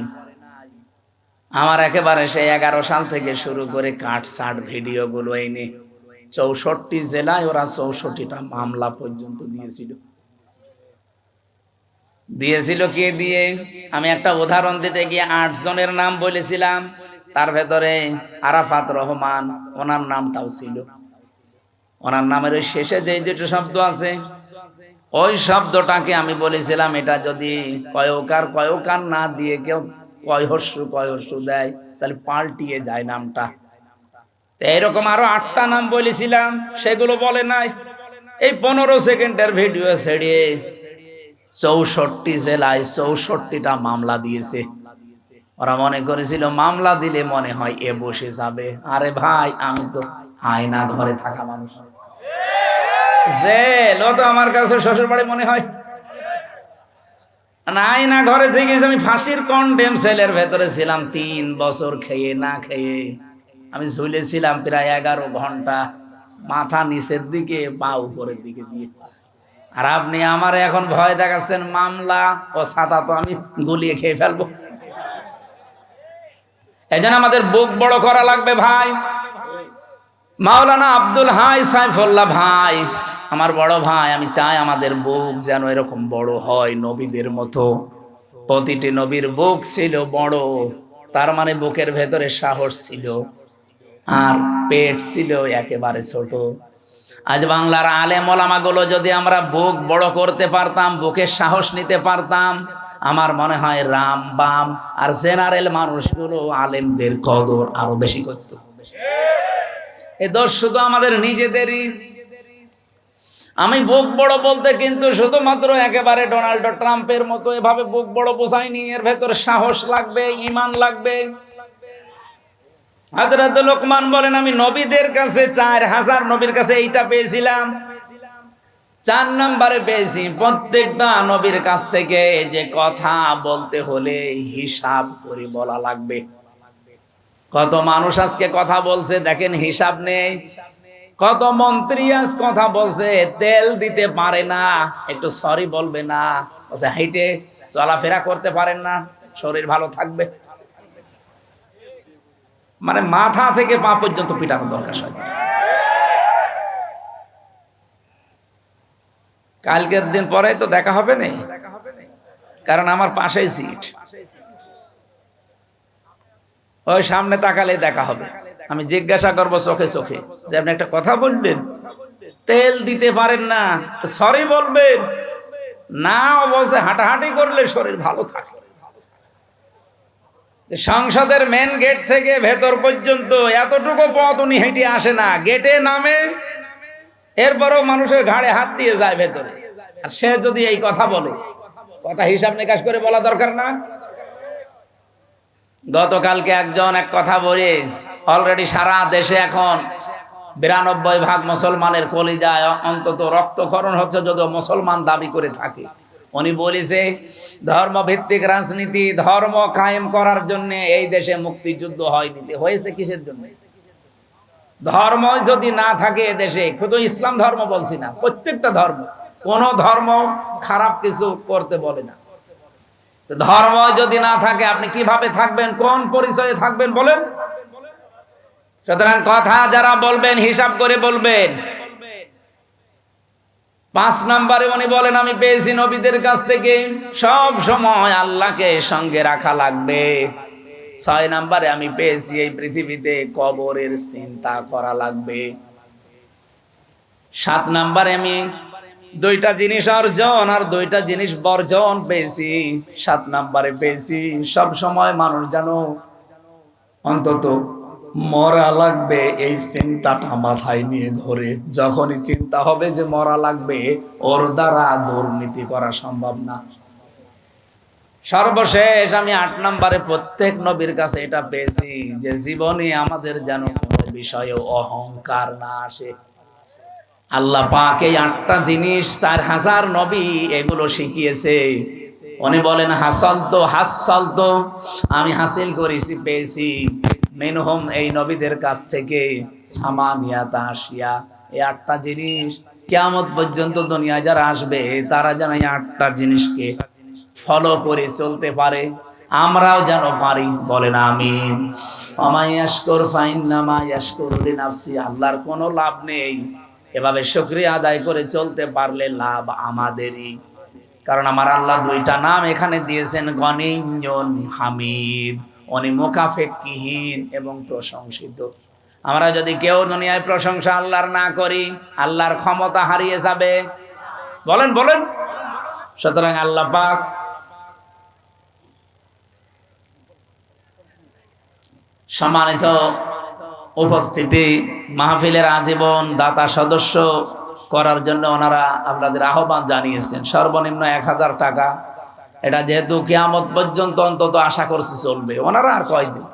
আমার একেবারে সেই 11 সাল থেকে শুরু করে কাটছাট ভিডিওগুলো এনে 64 জেলায় ওরা 64টা মামলা পর্যন্ত দিয়েছিল কে দিয়ে? আমি একটা উদাহরণ দিতে গিয়ে 8 জনের নাম বলেছিলাম, তার ভেতরে আরাফাত রহমান, ওনার নামটাও ছিল। ওনার নামের ওই শেষে যে দুটো শব্দ আছে, ওই শব্দটাকে আমি বলেছিলাম এটা যদি কয়কার না দিয়ে কেউ কয়হস্যু দেয় তাহলে পাল্টিয়ে যায় নামটা। এইরকম আরো 8টা নাম বলেছিলাম, সেগুলো বলে নাই। এই 15 সেকেন্ডের ভিডিও ছেড়ে 64 জেলায় 64টা মামলা দিয়েছে। ওরা মনে করেছিল মামলা দিলে মনে হয় এ বসে যাবে। আরে ভাই, আমি তো আয়না ঘরে থাকা মানুষ, জেল ও তো আমার কাছে শ্বশুর বাড়ি মনে হয় না। আয়না ঘরে থেকে আমি ফাঁসির কন্ডেম সেলের ভেতরে ছিলাম 3 বছর, খেয়ে না খেয়ে আমি ঝুলেছিলাম প্রায় 11 ঘন্টা, মাথা নিচের দিকে পা উপরের দিকে দিয়ে। আর আপনি আমার এখন ভয় দেখাচ্ছেন মামলা ও ছাতা তো আমি গুলিয়ে খেয়ে ফেলবো। এই জন্য আমাদের বুক বড় করা লাগবে ভাই। মাওলানা আব্দুল হাই সাইফুল্লাহ ভাই আমার বড় ভাই, আমি চাই আমাদের বুক যেন এরকম বড় হয় নবীদের মতো। প্রতিটি নবীর বুক ছিল বড়, তার মানে বুকের ভেতরে সাহস ছিল, আর পেট ছিল একেবারে ছোট। আজ বাংলার আলেম ওলামাগুলো যদি আমরা বুক বড় করতে পারতাম, বুকের সাহস নিতে পারতাম, আমার মনে হয় রাম বাম আর জেনারেল মানুষগুলো আলেমদের কদর আরো বেশি করত। এ দোষ শুধু আমাদের নিজেদেরই। আমি বুক বড় বলতে কিন্তু শুধুমাত্র একেবারে ডোনাল্ড ট্রাম্পের মতো এভাবে বুক বড় বোঝাইনি, এর ভেতরে সাহস লাগবে, ঈমান লাগবে। হযরত লোকমান বলেন, আমি নবীদের কাছে 4000 নবীর কাছে এইটা পেয়েছিলাম, 4 নম্বরে পেয়েছি প্রত্যেকটা নবীর কাছ থেকে যে কথা বলতে হলে হিসাব করে বলা লাগবে। কত মানুষ আজকে কথা বলছে দেখেন, হিসাব নেই। কত মন্ত্রী আজ কথা বলছে, তেল দিতে পারে না, একটু সরি বলবে না, হাইটে চলাফেরা করতে পারেন না, শরীর ভালো থাকবে। মানে মাথা থেকে পা পর্যন্ত পিটানো দরকার। কালকের দিন পরে তো দেখা হবে না, কারণ আমার পাশেই সিট, ওই সামনে তাকালে দেখা হবে। আমি জিজ্ঞাসা করবো চোখে চোখে যে আপনি একটা কথা বলবেন, তেল দিতে পারেন না, সরি বলবেন না। বলছে হাঁটাহাঁটি করলে শরীর ভালো থাকে। সংসদের মেন গেট থেকে ভেতর পর্যন্ত এতটুকু পথ উনি হেঁটে আসে না, গেটে নামে, এরপরও মানুষের ঘাড়ে হাত দিয়ে যায় ভেতরে। আর সে যদি এই কথা বলে, কথা হিসাব নিকাশ করে বলা দরকার না? গতকালকে একজন এক কথা বলে, অলরেডি সারা দেশে এখন 92% মুসলমানের কলিজায় অন্তত রক্তক্ষরণ হচ্ছে, যদিও মুসলমান দাবি করে থাকে। উনি বলেছে ধর্ম ভিত্তিক রাজনীতি, ধর্ম কায়েম করার জন্য এই দেশে মুক্তিযুদ্ধ হয়নি, হয়েছে কিসের জন্য? ধর্ম যদি না থাকে দেশে, শুধু ইসলাম ধর্ম বলছি না, প্রত্যেকটা ধর্ম, কোন ধর্ম খারাপ কিছু করতে বলে না। ধর্ম যদি না থাকে আপনি কিভাবে থাকবেন, কোন পরিচয়ে থাকবেন বলেন? সুতরাং কথা যারা বলবেন হিসাব করে বলবেন। 5 নম্বরে উনি বলেন আমি পেয়েছি নবীদের কাছ থেকে, সব সময় আল্লাহকে সঙ্গে রাখা লাগবে। 6 নম্বরে আমি পেয়েছি এই পৃথিবীতে কবরের চিন্তা করা লাগবে। 7 নম্বরে আমি 2টা জিনিস অর্জন আর 2টা জিনিস বর্জন পেয়েছি। 7 নম্বরে পেয়েছি সব সময় মানুষ যেন অন্তত মরা লাগবে এই চিন্তাটা মাথায় নিয়ে ঘোরে। যখনই চিন্তা হবে যে মরা লাগবে, ওর দ্বারা দুর্নীতি করা সম্ভব না। সর্বশেষ আমি 8 নম্বরে প্রত্যেক নবীর কাছে এটা পেয়েছি যে জীবনে আমাদের যেন কোনো বিষয়ে অহংকার না আসে। আল্লাহ পাক এই 8টা জিনিস 4000 নবী এগুলো শিখিয়েছে। উনি বলেন হাসাল তো আমি হাসিল করেছি, পেয়েছি মিনহুম এই নবীদের কাছ থেকে সামানিয়াতা আশিয়া, এই 8টা জিনিস কিয়ামত পর্যন্ত দুনিয়ায় যারা আসবে তারা যেন এই 8টা জিনিসকে ফলো করে চলতে পারে, আমরাও যেন পারি। বলেন আমিন। আমায়াশকুর ফাইন্নামা ইয়াশকুরু লিনাফসি, আল্লাহর কোনো লাভ নেই, এভাবে শুকরিয়া আদায় করে চলতে পারলে লাভ আমাদেরই। কারণ আমার আল্লাহ 2টা নাম এখানে দিয়েছেন, গনিয়্যুন হামিদ, উনি মুখাফেক্ষিহীন এবং প্রশংসিত। আমরা যদি কেউ দুনিয়ায় প্রশংসা আল্লাহর না করি, আল্লাহর ক্ষমতা হারিয়ে যাবে। বলেন বলেন। সুতরাং আল্লাহ পাক সম্মানিত উপস্থিতি, মাহফিলের আজীবন দাতা সদস্য করার জন্য ওনারা আপনাদের আহ্বান জানিয়েছেন। সর্বনিম্ন 1000 টাকা। এটা যেহেতু কিয়ামত পর্যন্ত অন্তত আশা করছে চলবে, ওনারা আর কয়দিন,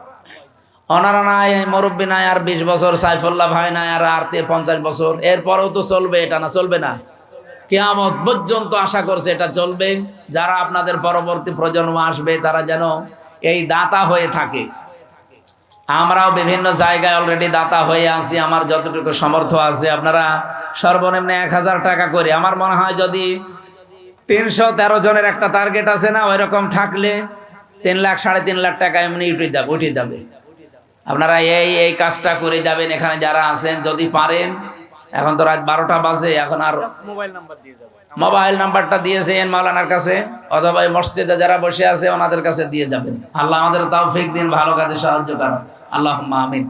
ওনারা নাই মুরব্বী নাই আর 20 বছর, সাইফুল্লাহ ভাই নাই আর 50 বছর, এরপরেও তো চলবে, এটা না চলবে না, কিয়ামত পর্যন্ত আশা করছে এটা চলবে। যারা আপনাদের পরবর্তী প্রজন্ম আসবে তারা যেন এই দাতা হয়ে থাকে। আমরাও বিভিন্ন জায়গায় অলরেডি দাতা হয়ে আছি, আমার যতটুকু সামর্থ্য আছে। আপনারা সর্বনিম্ন 1000 টাকা করে, আমার মনে হয় যদি 313 জনের একটা টার্গেট আছে না, ওই রকম থাকলে 3 লাখ 3.5 লাখ টাকা এমনি উঠে যাবে। আপনারা এই কাজটা করে যাবেন এখানে যারা আছেন, যদি পারেন। এখন তো রাত 12টা বাজে, এখন আর মোবাইল নাম্বারটা দিয়েছেন মাওলানার কাছে, অথবা মসজিদে যারা বসে আছে ওনাদের কাছে দিয়ে যাবেন। আল্লাহ আমাদের তৌফিক দিন, ভালো কাজে সাহায্য করেন। আল্লাহুম্মা আমিন।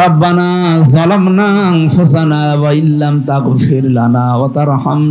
রব্বানা যালামনা আনফুসানা ওয়া ইল্লাম তাগফির লানা ওয়া তারহামনা